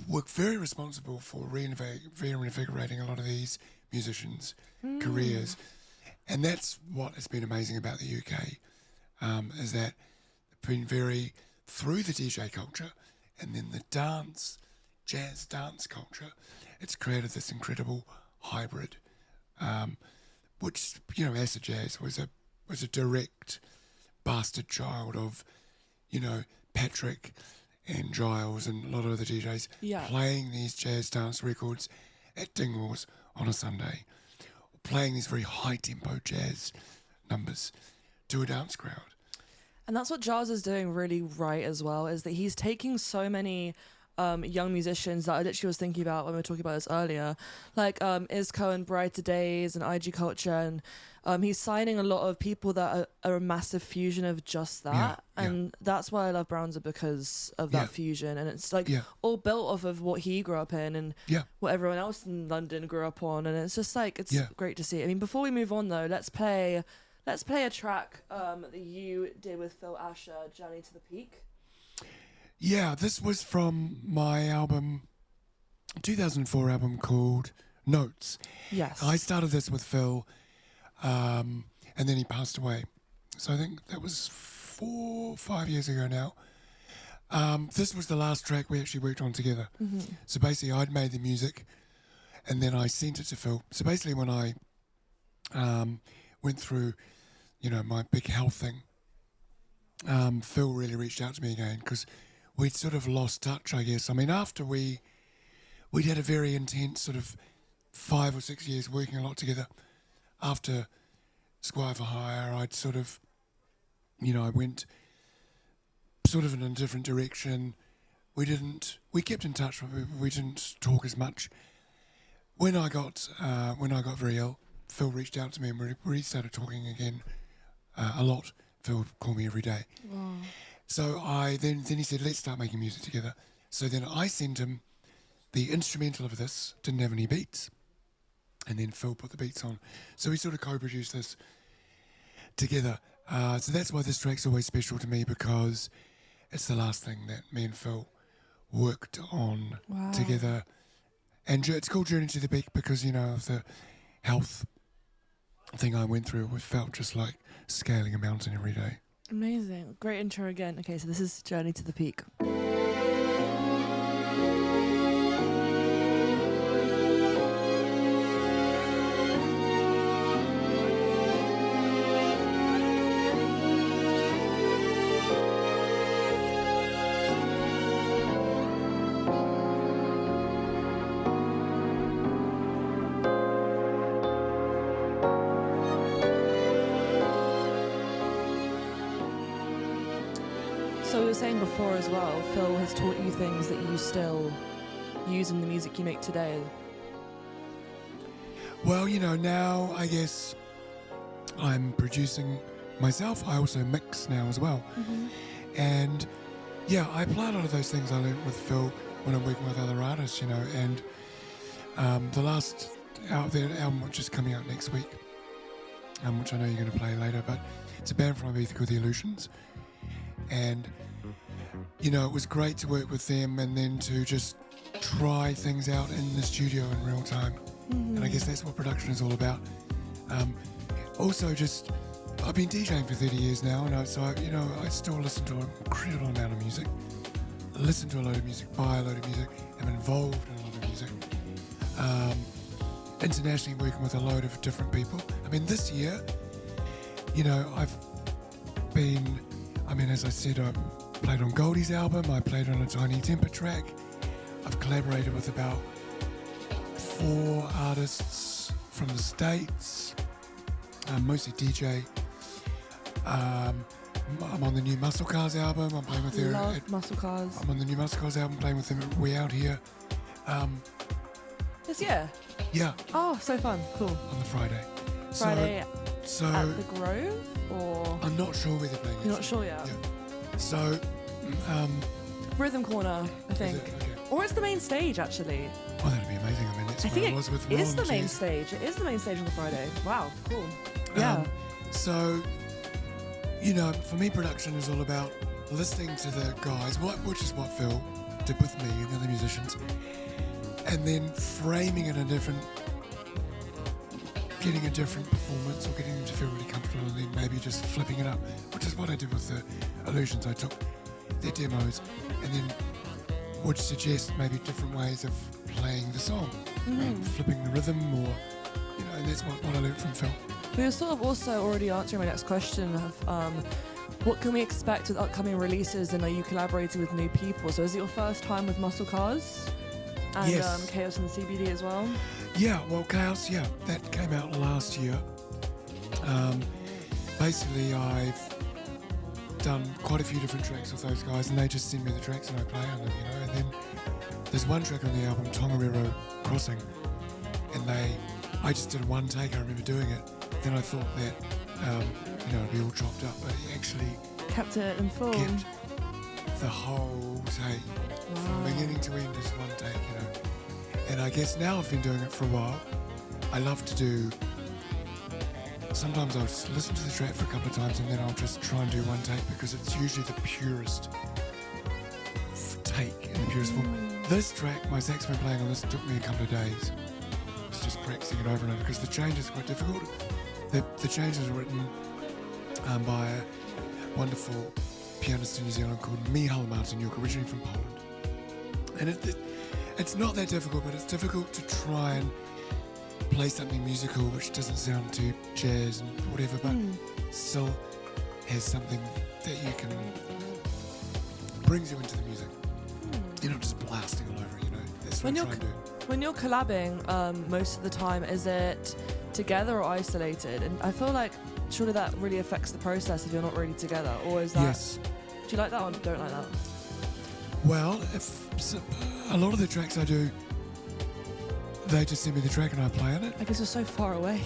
[SPEAKER 2] were very responsible for reinvigorating a lot of these musicians' careers. And that's what has been amazing about the UK, is that they've been very, through the DJ culture and then the jazz dance culture, it's created this incredible hybrid, which, you know, acid jazz was a direct bastard child of, you know, Patrick and Giles and a lot of other DJs playing these jazz dance records at Dingwalls on a Sunday, playing these very high-tempo jazz numbers to a dance crowd. And
[SPEAKER 1] that's what Giles is doing really right as well, is that he's taking so many young musicians that I literally was thinking about when we were talking about this earlier, like Isco and Brighter Days and IG Culture, and he's signing a lot of people that are a massive fusion of just that, and that's why I love Brownser, because of that fusion, and it's like all built off of what he grew up in and what everyone else in London grew up on, and it's just like it's great to see. I mean, before we move on though, let's play a track that you did with Phil Asher, Journey to the Peak.
[SPEAKER 2] Yeah, this was from my album, 2004 album called Notes.
[SPEAKER 1] Yes.
[SPEAKER 2] I started this with Phil, and then he passed away. So I think that was 4 or 5 years ago now. This was the last track we actually worked on together. Mm-hmm. So basically I'd made the music, and then I sent it to Phil. So basically when I went through, you know, my big health thing, Phil really reached out to me again, because we'd sort of lost touch, I guess. I mean, after we'd had a very intense sort of 5 or 6 years working a lot together. After Squire for Hire, I'd sort of, you know, I went sort of in a different direction. We kept in touch, but we didn't talk as much. When I got very ill, Phil reached out to me and we started talking again a lot. Phil would call me every day. Wow. So then he said, let's start making music together. So then I sent him the instrumental of this, didn't have any beats. And then Phil put the beats on. So we sort of co-produced this together. So that's why this track's always special to me, because it's the last thing that me and Phil worked on together. And it's called Journey to the Peak because, you know, of the health thing I went through. It felt just like scaling a mountain every day.
[SPEAKER 1] Amazing. Great intro again. Okay, so this is Journey to the Peak. So you were saying before as well, Phil has taught you things that you still use in the music you make today.
[SPEAKER 2] Well, now I guess I'm producing myself. I also mix now as well. And yeah, I apply a lot of those things I learned with Phil when I'm working with other artists, and the album which is coming out next week, which I know you're going to play later, but it's a band from Ibiza called The Illusions. And, it was great to work with them and then to just try things out in the studio in real time. And I guess that's what production is all about. Also, I've been DJing for 30 years now, and I still listen to an incredible amount of music. I listen to a load of music, buy a load of music, am involved in a lot of music. Internationally working with a load of different people. I mean, this year, I've been, as I said, I played on Goldie's album, I played on a Tiny Temper track. I've collaborated with about 4 artists from the States, mostly DJ. I'm on the new Muscle Cars album. I'm playing with them.
[SPEAKER 1] Love Muscle Cars.
[SPEAKER 2] I'm on the new Muscle Cars album, playing with them at Way Out Here.
[SPEAKER 1] This year?
[SPEAKER 2] Yeah.
[SPEAKER 1] Oh, so fun. Cool.
[SPEAKER 2] On the Friday.
[SPEAKER 1] Friday
[SPEAKER 2] So
[SPEAKER 1] at the Grove, or?
[SPEAKER 2] I'm not sure where they're playing.
[SPEAKER 1] You're not sure yet?
[SPEAKER 2] Yeah. So,
[SPEAKER 1] Rhythm Corner, I think.
[SPEAKER 2] Is it? Okay.
[SPEAKER 1] Or it's the main stage, actually.
[SPEAKER 2] Oh, that'd be amazing. That's
[SPEAKER 1] I
[SPEAKER 2] where
[SPEAKER 1] think
[SPEAKER 2] I was with
[SPEAKER 1] it is
[SPEAKER 2] Ron,
[SPEAKER 1] the main
[SPEAKER 2] geez.
[SPEAKER 1] stage. It is the main stage on the Friday. Wow, cool. Yeah.
[SPEAKER 2] So, for me, production is all about listening to the guys, which is what Phil did with me and the other musicians, and then framing it getting a different performance or getting them to feel really comfortable, and then maybe just flipping it up, which is what I did with the Illusions. I took their demos and then would suggest maybe different ways of playing the song, flipping the rhythm, or, and that's what I learned from Phil.
[SPEAKER 1] We were sort of also already answering my next question of what can we expect with upcoming releases, and are you collaborating with new people? So is it your first time with Muscle Cars? And
[SPEAKER 2] Yes.
[SPEAKER 1] Chaos and the CBD as well?
[SPEAKER 2] Yeah, well, Chaos, that came out last year. Basically, I've done quite a few different tracks with those guys, and they just send me the tracks and I play on them, and then there's one track on the album, Tongariro Crossing, and I just did one take. I remember doing it. Then I thought that, it'd be all chopped up, but he actually
[SPEAKER 1] Kept it in full.
[SPEAKER 2] kept the whole take from beginning to end as one take, And I guess now I've been doing it for a while. I love to do. Sometimes I'll just listen to the track for a couple of times and then I'll just try and do one take because it's usually the purest take in the purest form. This track, my saxophone playing on this, took me a couple of days. It's just practicing it over and over because the change is quite difficult. The changes were written by a wonderful pianist in New Zealand called Michal Martiniuk, originally from Poland. And it's not that difficult, but it's difficult to try and play something musical which doesn't sound too jazz and whatever, but still has something that you can brings you into the music. You're not just blasting all over, That's what I'm trying to do.
[SPEAKER 1] When you're collabing, most of the time, is it together or isolated? And I feel like surely that really affects the process if you're not really together, or is that?
[SPEAKER 2] Yes.
[SPEAKER 1] Do you like that or don't like that?
[SPEAKER 2] Well, a lot of the tracks I do, they just send me the track and I play on it.
[SPEAKER 1] I guess you're so far away.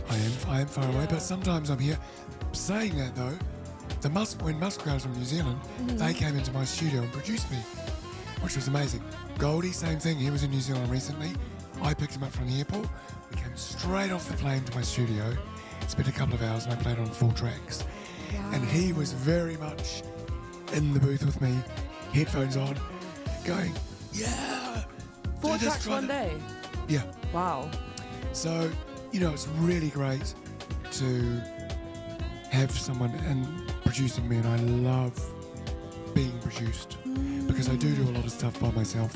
[SPEAKER 2] I am far away, but sometimes I'm here. Saying that though, when Muscle Cars from New Zealand, they came into my studio and produced me, which was amazing. Goldie, same thing. He was in New Zealand recently. I picked him up from the airport. We came straight off the plane to my studio, spent a couple of hours, and I played on 4 tracks.
[SPEAKER 1] Wow.
[SPEAKER 2] And he was very much in the booth with me, headphones on, going, yeah.
[SPEAKER 1] 4 tracks one day?
[SPEAKER 2] Yeah.
[SPEAKER 1] Wow.
[SPEAKER 2] So, it's really great to have someone producing me, and I love being produced because I do a lot of stuff by myself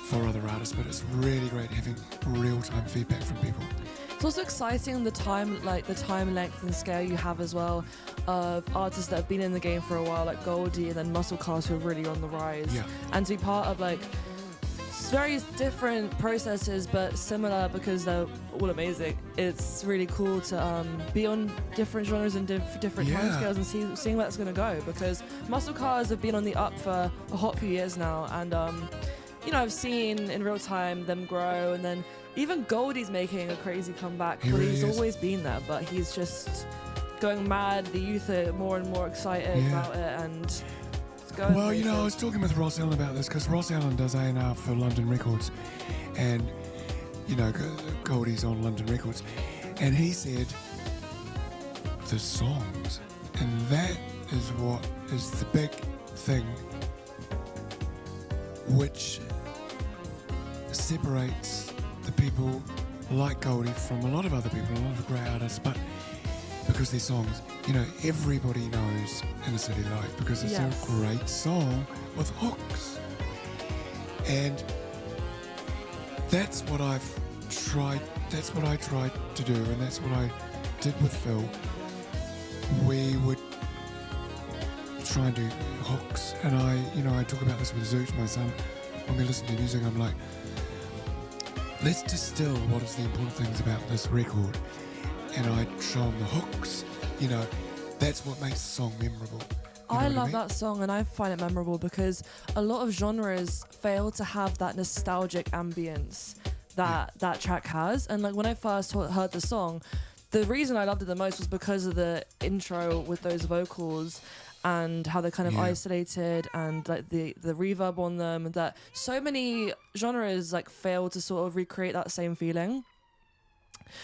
[SPEAKER 2] for other artists, but it's really great having real-time feedback from people.
[SPEAKER 1] It's also exciting the time length and scale you have as well of artists that have been in the game for a while, like Goldie and then Muscle Cars, who are really on the rise.
[SPEAKER 2] Yeah.
[SPEAKER 1] And to be part of It's very different processes, but similar because they're all amazing. It's really cool to be on different genres and different timescales and seeing where that's going to go. Because muscle cars have been on the up for a hot few years now, and I've seen in real time them grow, and then even Goldie's making a crazy comeback. He's always been there, but he's just going mad. The youth are more and more excited about it, and
[SPEAKER 2] well, I was talking with Ross Allen about this because Ross Allen does A&R for London Records, and Goldie's on London Records, and he said the songs, and that is what is the big thing which separates the people like Goldie from a lot of other people, a lot of great artists, but because their songs, everybody knows Inner City Life because it's a great song with hooks. And that's what I tried to do, and that's what I did with Phil. We would try and do hooks, and I talk about this with Zooch, my son. When we listen to music, I'm like, let's distill what is the important things about this record. And I show them the hooks, that's what makes the song memorable.
[SPEAKER 1] I love that song, and I find it memorable because a lot of genres fail to have that nostalgic ambience that track has. And like when I first heard the song, the reason I loved it the most was because of the intro with those vocals and how they're kind of isolated and like the reverb on them, that so many genres like fail to sort of recreate that same feeling.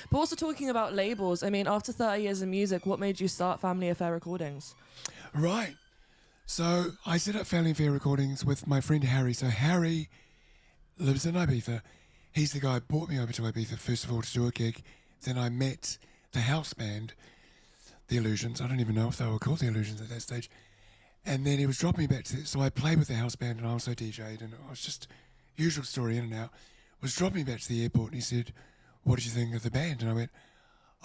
[SPEAKER 1] But also talking about labels, I mean, after 30 years of music, what made you start Family Affair Recordings?
[SPEAKER 2] Right. So I set up Family Affair Recordings with my friend Harry. So Harry lives in Ibiza. He's the guy who brought me over to Ibiza, first of all, to do a gig. Then I met the house band, The Illusions. I don't even know if they were called The Illusions at that stage. And then he was dropping me back to... So I played with the house band and I also DJ'd, and it was just usual story in and out. Was dropping me back to the airport and he said, what did you think of the band? And I went,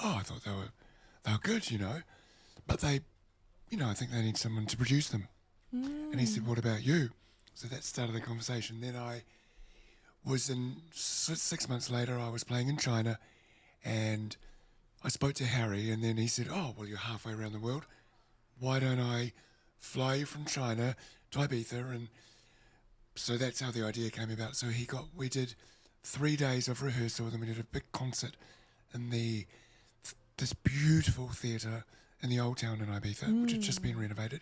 [SPEAKER 2] I thought they were good, but they, I think they need someone to produce them. And he said, what about you? So that started the conversation. Then I was 6 months later, I was playing in China, and I spoke to Harry, and then he said, well, you're halfway around the world. Why don't I fly you from China to Ibiza? And so that's how the idea came about. So we did 3 days of rehearsal, then we did a big concert in this beautiful theatre in the Old Town in Ibiza, which had just been renovated.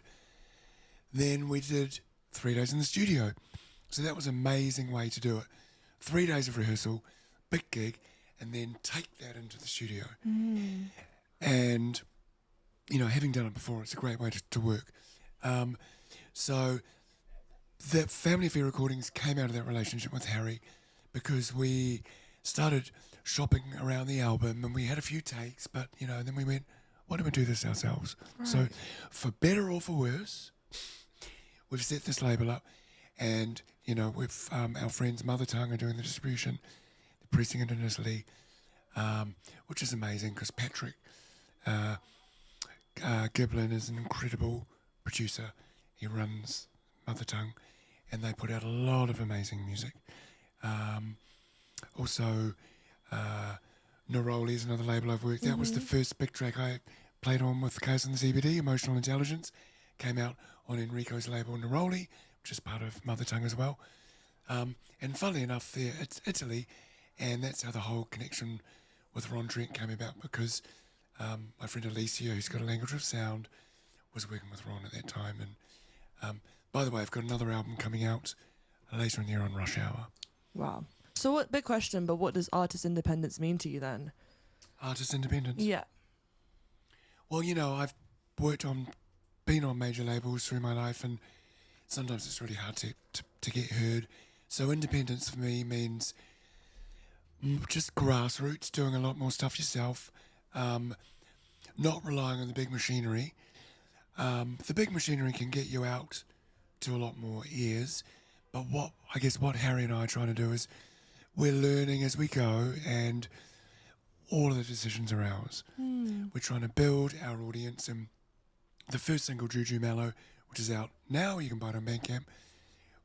[SPEAKER 2] Then we did 3 days in the studio. So that was an amazing way to do it. 3 days of rehearsal, big gig, and then take that into the studio. And, having done it before, it's a great way to work. So the Family Affair Recordings came out of that relationship with Harry, because we started shopping around the album and we had a few takes, but, then we went, why don't we do this ourselves? Right. So for better or for worse, we've set this label up, and, with our friends Mother Tongue are doing the distribution, the pressing it in Italy, which is amazing because Patrick Giblin is an incredible producer. He runs Mother Tongue, and they put out a lot of amazing music. Also, Neroli is another label I've worked. That was the first big track I played on with Chaos and the CBD, Emotional Intelligence. Came out on Enrico's label Neroli, which is part of Mother Tongue as well. And funnily enough, it's Italy, and that's how the whole connection with Ron Trent came about, because my friend Alicia, who's got a Language of Sound, was working with Ron at that time. And by the way, I've got another album coming out later in the year on Rush Hour.
[SPEAKER 1] Wow. So big question, but what does artist independence mean to you then?
[SPEAKER 2] Artist independence?
[SPEAKER 1] Yeah.
[SPEAKER 2] Well, I've been on major labels through my life, and sometimes it's really hard to get heard. So independence for me means just grassroots, doing a lot more stuff yourself, not relying on the big machinery. The big machinery can get you out to a lot more ears, but what Harry and I are trying to do is we're learning as we go, and all of the decisions are ours. We're trying to build our audience, and the first single, Juju Mellow, which is out now, you can buy it on Bandcamp.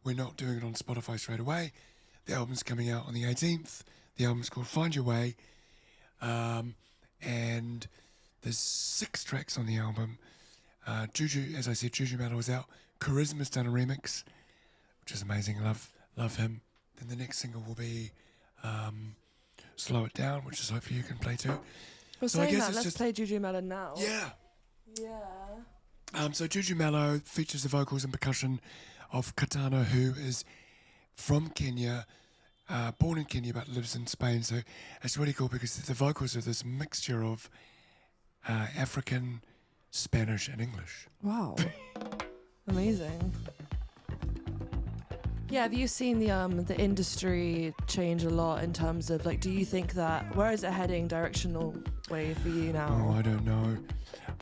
[SPEAKER 2] We're not doing it on Spotify straight away. The album's coming out on the 18th. The album's called Find Your Way. And there's 6 tracks on the album. Juju, as I said, Juju Metal is out. Charisma's done a remix, which is amazing. Love him. Then the next single will be Slow It Down, which is hopefully you can play too.
[SPEAKER 1] For
[SPEAKER 2] So I
[SPEAKER 1] saying
[SPEAKER 2] guess
[SPEAKER 1] that,
[SPEAKER 2] it's
[SPEAKER 1] let's
[SPEAKER 2] just-
[SPEAKER 1] play Juju Melon now.
[SPEAKER 2] Yeah.
[SPEAKER 1] Yeah.
[SPEAKER 2] So Juju Mello features the vocals and percussion of Katana, who is from Kenya, born in Kenya but lives in Spain. So it's really cool because the vocals are this mixture of African, Spanish, and English.
[SPEAKER 1] Wow. Amazing. Yeah, have you seen the industry change a lot in terms of, like, do you think that, where is it heading directional way for you now?
[SPEAKER 2] Oh, I don't know.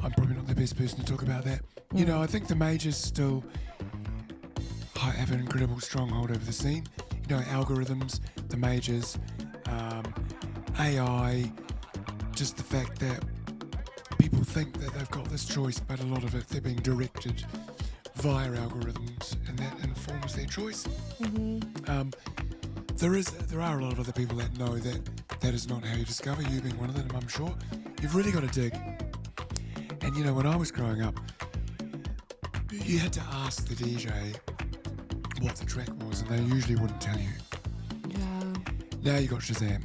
[SPEAKER 2] I'm probably not the best person to talk about that. You know, I think the majors still have an incredible stronghold over the scene. You know, algorithms, the majors, AI, just the fact that people think that they've got this choice, but a lot of it they're being directed via algorithms, and that informs their choice. There are a lot of other people that know that is not how you discover. You being one of them, I'm sure. You've really got to dig. And you know, when I was growing up, you had to ask the DJ what the track was, and they usually wouldn't tell you.
[SPEAKER 1] Yeah.
[SPEAKER 2] Now you got Shazam.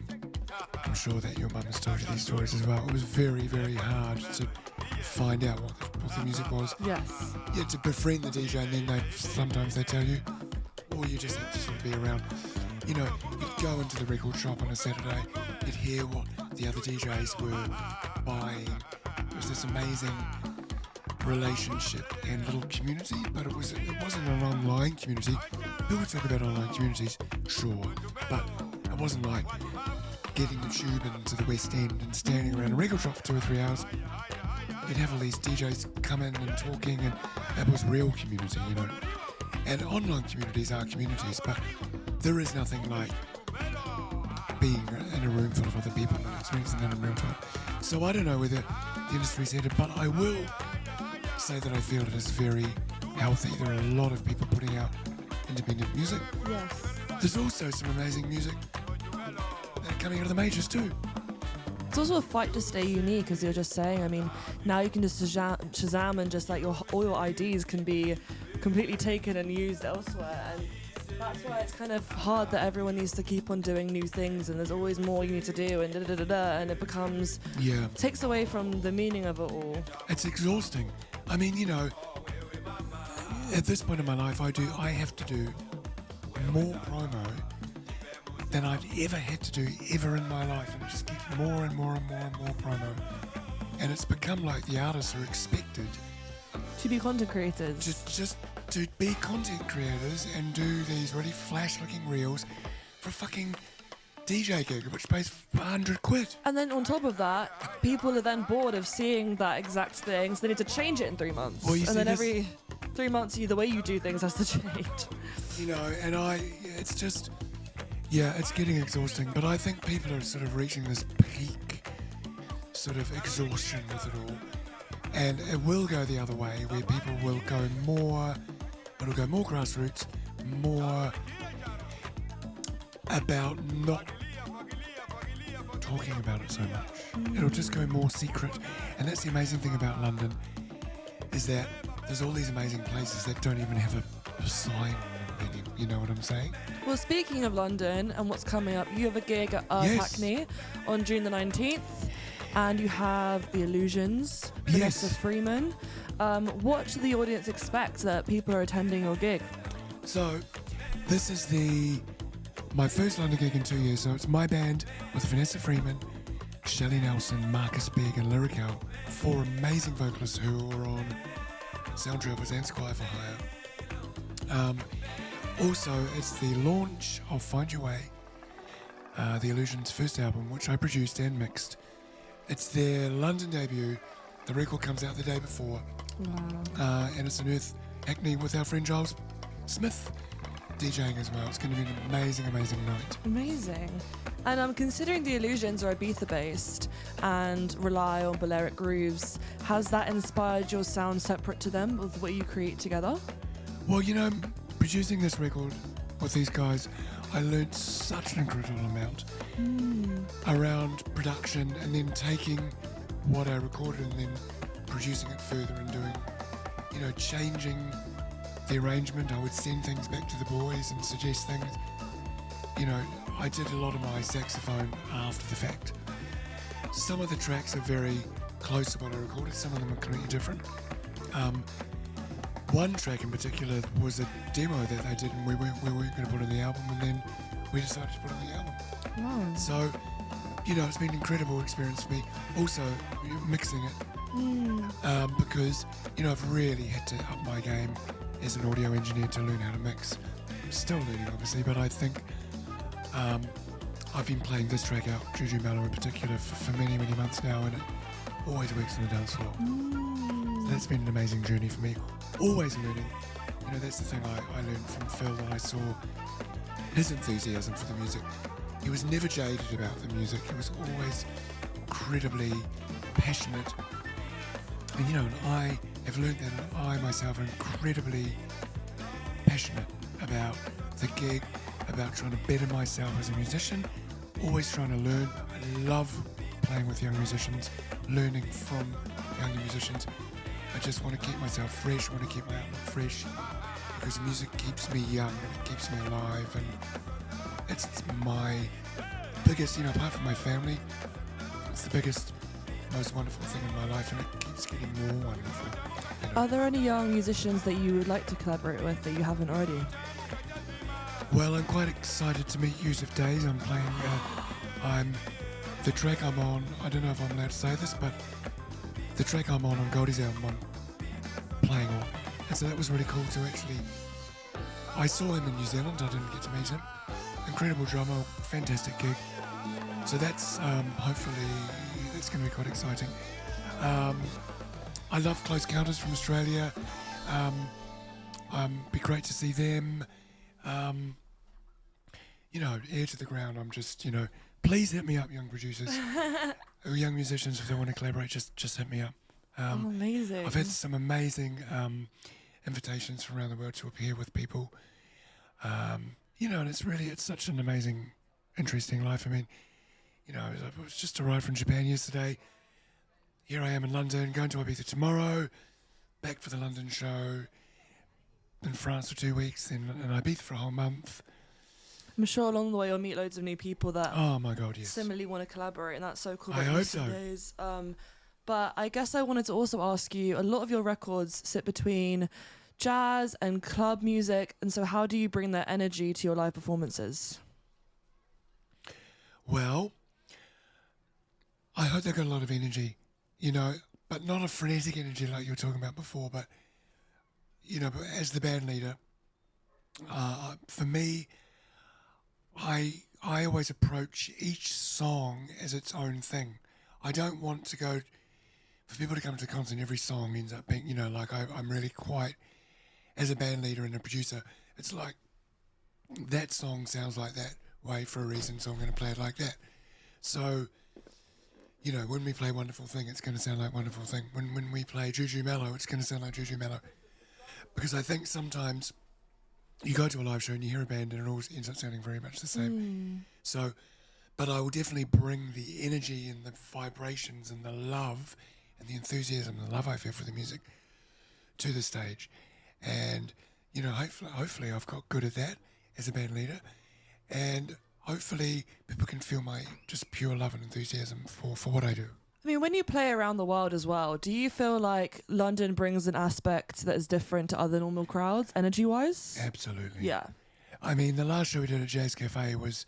[SPEAKER 2] I'm sure that your mum has told you these stories as well. It was very, very hard to find out what the music was.
[SPEAKER 1] Yes.
[SPEAKER 2] You had to befriend the DJ, and then sometimes they tell you, or you just had to sort of be around. You know, you'd go into the record shop on a Saturday, you'd hear what the other DJs were buying. It was this amazing relationship and little community, but it wasn't an online community. People talk about online communities, sure, but it wasn't like getting the tube into the West End and standing around a record shop for 2 or 3 hours. You'd have all these DJs come in and talking, and that was real community, you know. And online communities are communities, but there is nothing like being in a room full of other people and experiencing that in real time. So I don't know where the industry's headed, but I will say that I feel it is very healthy. There are a lot of people putting out independent music.
[SPEAKER 1] Yes.
[SPEAKER 2] There's also some amazing music coming out of the majors too.
[SPEAKER 1] It's also a fight to stay unique, as you're just saying. I mean, now you can just Shazam and just like all your IDs can be completely taken and used elsewhere. And that's why it's kind of hard that everyone needs to keep on doing new things, and there's always more you need to do, and and it becomes takes away from the meaning of it all.
[SPEAKER 2] It's exhausting. I mean, you know, at this point in my life, I have to do more promo than I've ever had to do ever in my life, and it just keeps more and more and more and more promo. And it's become like the artists are expected
[SPEAKER 1] to be content creators.
[SPEAKER 2] Just to be content creators and do these really flash-looking reels for a fucking DJ gig, which pays £100.
[SPEAKER 1] And then on top of that, people are then bored of seeing that exact thing, so they need to change it in 3 months.
[SPEAKER 2] Well, you
[SPEAKER 1] and
[SPEAKER 2] see
[SPEAKER 1] then
[SPEAKER 2] this-
[SPEAKER 1] every 3 months, the way you do things has to change.
[SPEAKER 2] You know, and it's just, it's getting exhausting, but I think people are sort of reaching this peak sort of exhaustion with it all. And it will go the other way, where people will go more grassroots, more about not talking about it so much. It'll just go more secret. And that's the amazing thing about London, is that there's all these amazing places that don't even have a sign on them, you know what I'm saying?
[SPEAKER 1] Well, speaking of London and what's coming up, you have a gig at Earth Hackney on June the 19th, and you have The Illusions, Vanessa Freeman. What should the audience expect that people are attending your gig?
[SPEAKER 2] So, this is my first London gig in 2 years, so it's my band with Vanessa Freeman, Shelley Nelson, Marcus Begg and Lyrical, 4 amazing vocalists who are on Sound Travels and Squire for Hire. Also, it's the launch of Find Your Way, The Illusions' first album, which I produced and mixed. It's their London debut. The record comes out the day before.
[SPEAKER 1] Wow.
[SPEAKER 2] And it's in Earth Hackney with our friend Giles Smith DJing as well. It's going to be an amazing, amazing night.
[SPEAKER 1] Amazing. And considering The Illusions are Ibiza-based and rely on Balearic grooves, has that inspired your sound separate to them with what you create together?
[SPEAKER 2] Well, you know, producing this record with these guys, I learned such an incredible amount around production, and then taking what I recorded and then producing it further and doing, changing the arrangement. I would send things back to the boys and suggest things. I did a lot of my saxophone after the fact. Some of the tracks are very close to what I recorded, some of them are completely different. One track in particular was a demo that they did, and we weren't going to put on the album, and then we decided to put on the album.
[SPEAKER 1] Wow.
[SPEAKER 2] So, it's been an incredible experience for me. Also, mixing it, because, I've really had to up my game as an audio engineer to learn how to mix. I'm still learning, obviously, but I think I've been playing this track out, Juju Mellow in particular, for many, many months now, and it always works on the dance floor. So that's been an amazing journey for me. Always learning. That's the thing I learned from Phil, and I saw his enthusiasm for the music. He was never jaded about the music. He was always incredibly passionate. And, and I have learned that, and I myself am incredibly passionate about the gig, about trying to better myself as a musician, always trying to learn. I love playing with young musicians, learning from younger musicians. I just want to keep myself fresh, want to keep my outlook fresh, because music keeps me young and it keeps me alive, and it's my biggest, apart from my family, it's the biggest, most wonderful thing in my life, and it keeps getting more wonderful.
[SPEAKER 1] Are there any young musicians that you would like to collaborate with that you haven't already?
[SPEAKER 2] Well, I'm quite excited to meet Yusuf Days. I'm playing, the track I'm on, I don't know if I'm allowed to say this, but the track I'm on Goldie's album, I'm playing on. And so that was really cool to actually, I saw him in New Zealand, I didn't get to meet him. Incredible drummer, fantastic gig. So that's, hopefully, that's going to be quite exciting. I love Close Counters from Australia. Be great to see them. Ear to the ground, I'm just, please hit me up, young producers. Or young musicians, if they want to collaborate, just hit me up.
[SPEAKER 1] Amazing.
[SPEAKER 2] I've had some amazing invitations from around the world to appear with people. And it's such an amazing, interesting life. I mean, I was just arrived from Japan yesterday. Here I am in London, going to Ibiza tomorrow, back for the London show, in France for 2 weeks, then in Ibiza for a whole month.
[SPEAKER 1] I'm sure along the way you'll meet loads of new people that
[SPEAKER 2] Oh my God, yes.
[SPEAKER 1] similarly want to collaborate, and that's so cool.
[SPEAKER 2] I hope so.
[SPEAKER 1] Days. But I guess I wanted to also ask you, a lot of your records sit between jazz and club music, and so how do you bring that energy to your live performances?
[SPEAKER 2] Well, I hope they've got a lot of energy, but not a frenetic energy like you were talking about before, but, but as the band leader, for me, I always approach each song as its own thing. I don't want to go, for people to come to the concert and every song ends up being, I'm really quite, as a band leader and a producer, it's like, that song sounds like that way for a reason, so I'm going to play it like that. So, when we play Wonderful Thing, it's going to sound like Wonderful Thing. When we play Juju Mellow, it's going to sound like Juju Mellow. Because I think sometimes you go to a live show and you hear a band and it always ends up sounding very much the same. So, but I will definitely bring the energy and the vibrations and the love and the enthusiasm and the love I feel for the music to the stage. And, hopefully I've got good at that as a band leader. And hopefully people can feel my just pure love and enthusiasm for what I do.
[SPEAKER 1] I mean, when you play around the world as well, do you feel like London brings an aspect that is different to other normal crowds, energy-wise?
[SPEAKER 2] Absolutely.
[SPEAKER 1] Yeah.
[SPEAKER 2] I mean, the last show we did at Jazz Cafe was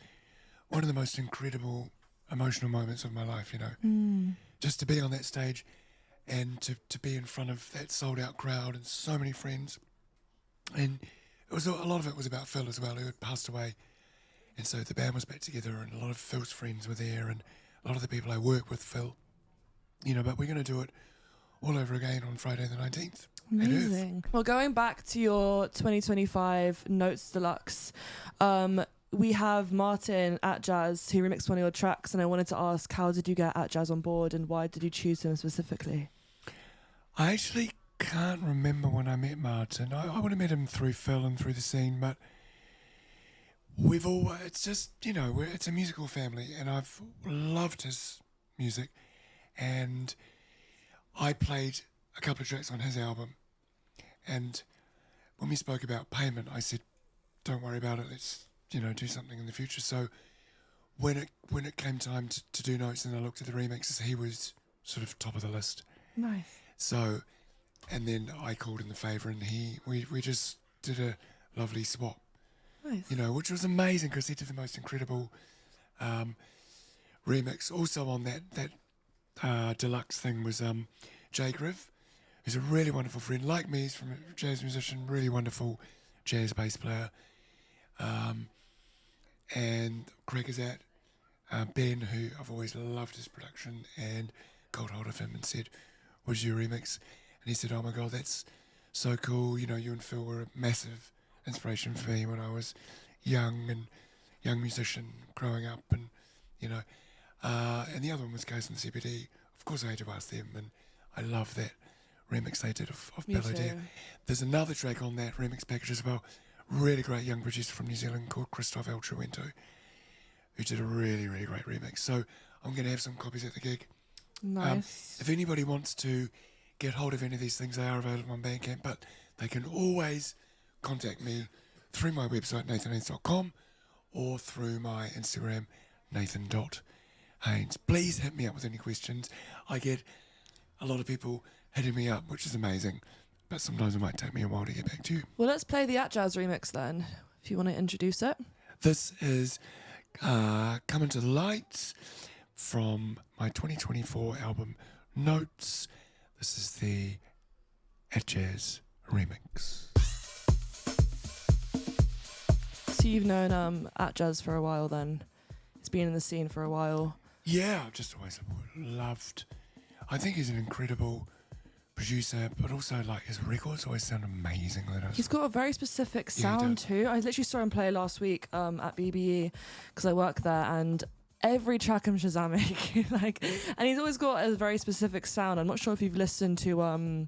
[SPEAKER 2] one of the most incredible emotional moments of my life, Just to be on that stage and to be in front of that sold-out crowd and so many friends. And it was a lot of it was about Phil as well, who had passed away. And so the band was back together and a lot of Phil's friends were there and a lot of the people I work with, Phil. But we're going to do it all over again on Friday the 19th.
[SPEAKER 1] Amazing. Well, going back to your 2025 Notes Deluxe, we have Martin at Jazz who remixed one of your tracks, and I wanted to ask, how did you get at Jazz on board and why did you choose him specifically?
[SPEAKER 2] I actually can't remember when I met Martin. I would have met him through Phil and through the scene, but it's just, it's a musical family, and I've loved his music, and I played a couple of tracks on his album, and when we spoke about payment, I said, don't worry about it, let's, do something in the future. So when it came time to do notes and I looked at the remixes, he was sort of top of the list.
[SPEAKER 1] Nice.
[SPEAKER 2] So, and then I called in the favour, and we just did a lovely swap.
[SPEAKER 1] Nice.
[SPEAKER 2] Which was amazing because he did the most incredible remix. Also on that deluxe thing was Jay Griff, who's a really wonderful friend. Like me, he's from a jazz musician, really wonderful jazz bass player. And Craig is at Ben, who I've always loved his production, and got hold of him and said, "What's your remix?" And he said, "Oh my God, that's so cool. You and Phil were a massive inspiration for me when I was young musician growing up, and and the other one was Case and the CBD. Of course, I had to ask them, and I love that remix they did of Belladere. There's another track on that remix package as well. Really great young producer from New Zealand called Christoph El Truento, who did a really, really great remix. So I'm going to have some copies at the gig.
[SPEAKER 1] Nice.
[SPEAKER 2] If anybody wants to get hold of any of these things, they are available on Bandcamp, but they can always contact me through my website, nathanhaines.com, or through my Instagram, nathan.haines. Please hit me up with any questions. I get a lot of people hitting me up, which is amazing, but sometimes it might take me a while to get back to you.
[SPEAKER 1] Well, let's play the At Jazz remix then, if you want to introduce it.
[SPEAKER 2] This is Coming to the Light from my 2024 album, Notes. This is the At Jazz remix.
[SPEAKER 1] So you've known At Jazz for a while then? It's been in the scene for a while.
[SPEAKER 2] Yeah, I've just always loved. I think he's an incredible producer, but also like his records always sound amazing.
[SPEAKER 1] He's got a very specific sound too. I literally saw him play last week at BBE because I work there, and every track I'm shazamming, and he's always got a very specific sound. I'm not sure if you've listened to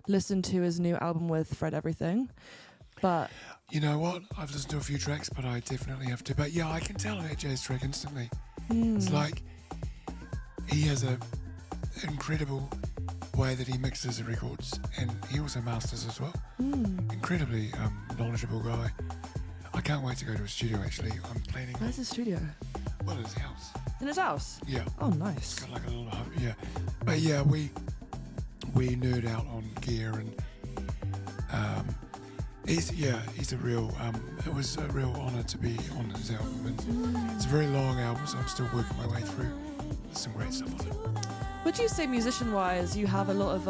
[SPEAKER 1] his new album with Fred Everything, but
[SPEAKER 2] you know what? I've listened to a few tracks, but I definitely have to. But yeah, I can tell that jazz track instantly. It's like he has a incredible way that he mixes the records, and he also masters as well. Incredibly knowledgeable guy. I can't wait to go to his studio. Actually, I'm planning.
[SPEAKER 1] Where's his studio?
[SPEAKER 2] Well, his house.
[SPEAKER 1] In his house?
[SPEAKER 2] Yeah.
[SPEAKER 1] Oh, nice.
[SPEAKER 2] It's got like a little hub. Yeah, but yeah, we nerd out on gear, and he's a real. It was a real honour to be on his album, and it's a very long album, so I'm still working my way through. There's some great stuff on it.
[SPEAKER 1] Would you say musician-wise, you have a lot of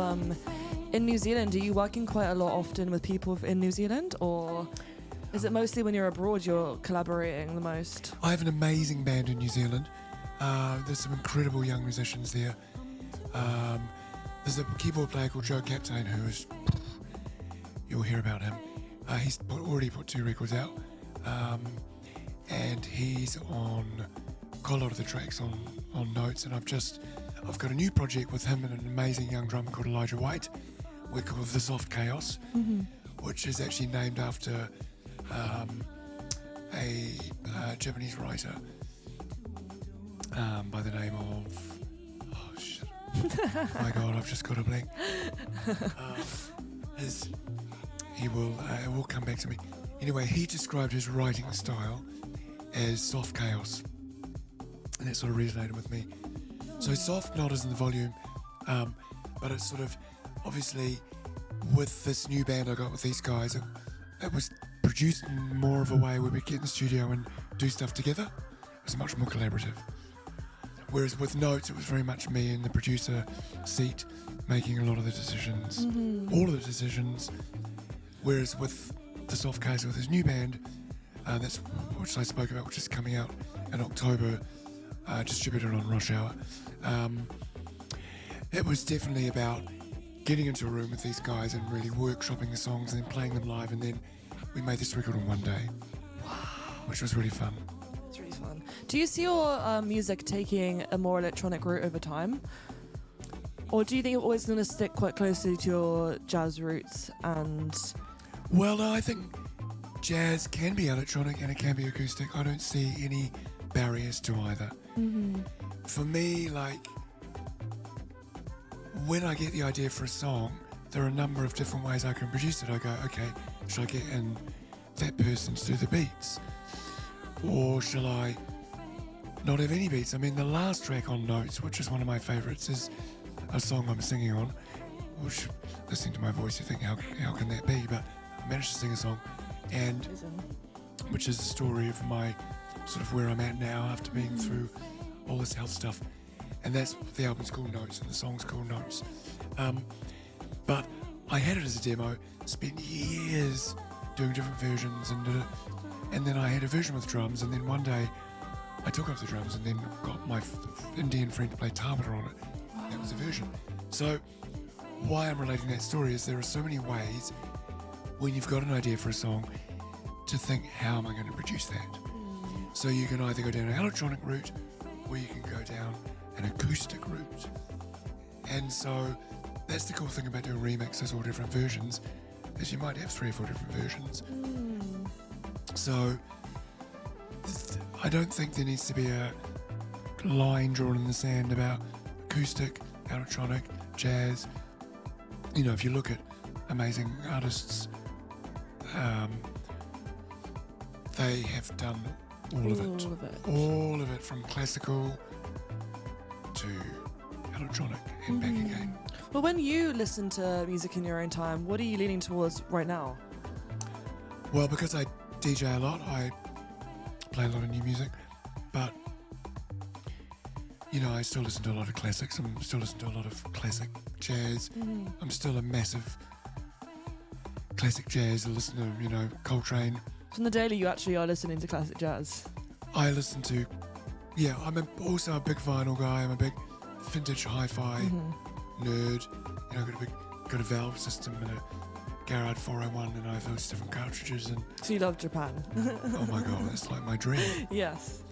[SPEAKER 1] in New Zealand? Are you working quite a lot often with people in New Zealand, or is it mostly when you're abroad you're collaborating the most?
[SPEAKER 2] I have an amazing band in New Zealand. There's some incredible young musicians there. There's a keyboard player called Joe Captain who is, you'll hear about him. He's already put 2 records out, and he's on quite a lot of the tracks on Notes, and I've got a new project with him and an amazing young drummer called Elijah White. We're called The Soft Chaos, which is actually named after a Japanese writer by the name of... Oh, shit. My God, I've just got a blank. It will come back to me. Anyway, he described his writing style as soft chaos, and that sort of resonated with me. So soft, not as in the volume, but it's sort of, obviously, with this new band I got with these guys, it was produced in more of a way where we get in the studio and do stuff together. It was much more collaborative. Whereas with Notes, it was very much me in the producer seat, making a lot of the decisions, all of the decisions. Whereas with the soft case with his new band, that's which I spoke about, which is coming out in October, distributed on Rush Hour. It was definitely about getting into a room with these guys and really workshopping the songs and then playing them live, and then we made this record in one day, which was really fun.
[SPEAKER 1] It's really fun. Do you see your music taking a more electronic route over time? Or do you think you're always going to stick quite closely to your jazz roots? And
[SPEAKER 2] well, no, I think jazz can be electronic and it can be acoustic. I don't see any barriers to either. For me, like, when I get the idea for a song, there are a number of different ways I can produce it. I go, okay, shall I get in that person to do the beats? Or shall I not have any beats? I mean, the last track on Notes, which is one of my favourites, is a song I'm singing on, which, listening to my voice, you think, how can that be? But I managed to sing a song, and which is the story of my sort of where I'm at now after being through all this health stuff. And that's the album's called Notes and the song's called Notes. But I had it as a demo, spent years doing different versions, and then I had a version with drums, and then one day I took off the drums and then got my Indian friend to play tabla on it. That was a version. So why I'm relating that story is there are so many ways when you've got an idea for a song to think, how am I going to produce that? So you can either go down an electronic route or you can go down an acoustic route. And so that's the cool thing about doing remixes or different versions, is you might have 3 or 4 different versions. So I don't think there needs to be a line drawn in the sand about acoustic, electronic, jazz. You know, if you look at amazing artists, they have done all of it from classical to electronic and back again.
[SPEAKER 1] Well, when you listen to music in your own time, what are you leaning towards right now?
[SPEAKER 2] Well, because I DJ a lot, I play a lot of new music, but you know, I still listen to a lot of classics. I'm still listening to a lot of classic jazz. I'm still a massive classic jazz. I listen to, you know, Coltrane.
[SPEAKER 1] So on the daily, you actually are listening to classic jazz.
[SPEAKER 2] I listen to, I'm also a big vinyl guy. I'm a big vintage hi-fi nerd. You know, got a valve system and a Garrard 401, and I have those different cartridges. And
[SPEAKER 1] so you love Japan.
[SPEAKER 2] Oh my God, that's like my dream.
[SPEAKER 1] Yes.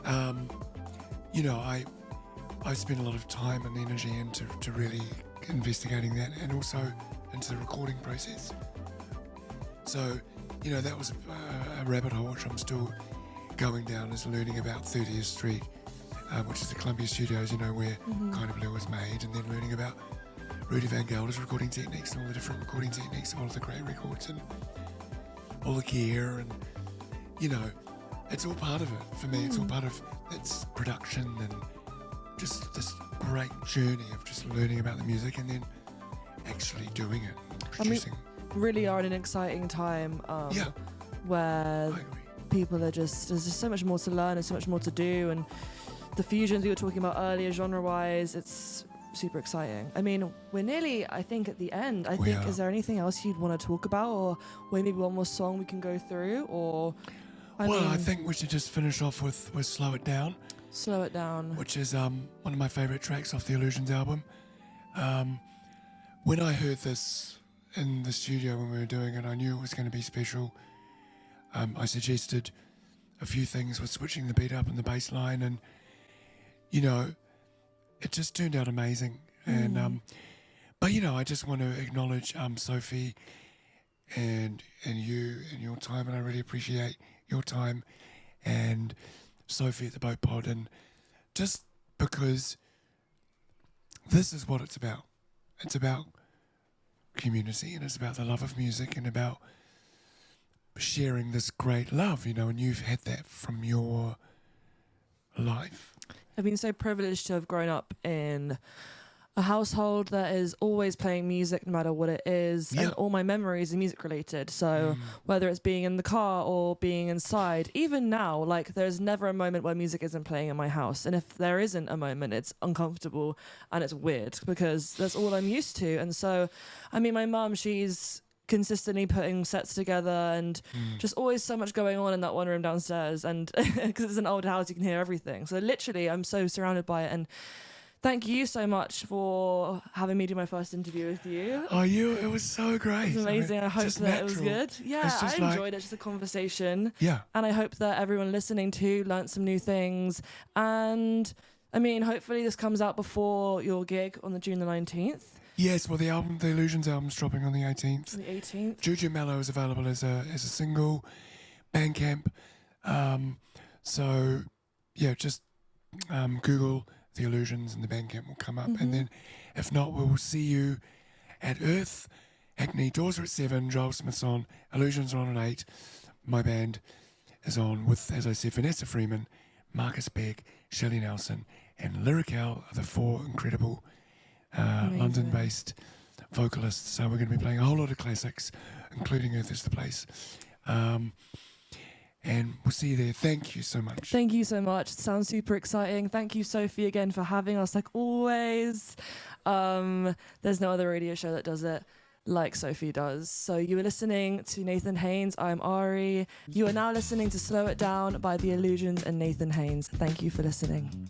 [SPEAKER 2] You know, I spend a lot of time and energy into really investigating that, and also into the recording process. So, you know, that was a rabbit hole which I'm still going down, is learning about 30th Street, which is the Columbia Studios, you know, where Kind of Blue was made, and then learning about Rudy Van Gelder's recording techniques and all the different recording techniques of all of the great records and all the gear, and, you know, it's all part of it. For me, it's all part of its production and just this great journey of just learning about the music and then actually doing it, producing.
[SPEAKER 1] I mean, really are in an exciting time where people are there's just so much more to learn and so much more to do, and the fusions we were talking about earlier, genre-wise, it's super exciting. I mean, we're nearly, I think, at the end. Is there anything else you'd want to talk about, or maybe one more song we can go through, or... I think we should just finish off with Slow It Down. Slow It Down. Which is one of my favourite tracks off the Illusions album. When I heard this in the studio when we were doing it, I knew it was going to be special. I suggested a few things with switching the beat up and the bass line, and, you know, it just turned out amazing. And but, you know, I just want to acknowledge Sophie and you and your time, and I really appreciate your time, and Sophie at the BoAt, and just because this is what it's about. It's about community, and it's about the love of music, and about sharing this great love, you know, and you've had that from your life. I've been so privileged to have grown up in a household that is always playing music no matter what it is, and all my memories are music related. So whether it's being in the car or being inside, even now, like, there's never a moment where music isn't playing in my house, and if there isn't a moment, it's uncomfortable and it's weird because that's all I'm used to. And so, I mean, my mum, she's consistently putting sets together, and just always so much going on in that one room downstairs, and because it's an old house, you can hear everything. So literally I'm so surrounded by it, and thank you so much for having me do my first interview with you. It was so great. It was amazing. I hope that it was good. Yeah, I enjoyed it. Just a conversation. Yeah. And I hope that everyone listening to learnt some new things. And I mean, hopefully this comes out before your gig on the June the 19th.
[SPEAKER 2] Yes, well, the Illusions album's dropping on the 18th.
[SPEAKER 1] The 18th.
[SPEAKER 2] Juju Mellow is available as a single, Bandcamp. So, yeah, just Google The Illusions and the Bandcamp will come up. And then, if not, we'll see you at Earth Hackney. Doors are at 7, Joel Smith's on, Illusions are on at 8. My band is on with, as I said, Vanessa Freeman, Marcus Beck, Shelley Nelson, and Lyrical are the 4 incredible London-based vocalists. So we're going to be playing a whole lot of classics, including Earth is the Place. And we'll see you there. Thank you so much.
[SPEAKER 1] Thank you so much. It sounds super exciting. Thank you, Sophie, again for having us, like always. There's no other radio show that does it like Sophie does. So you were listening to Nathan Haines. I'm Ari. You are now listening to Slow It Down by The Illusions and Nathan Haines. Thank you for listening.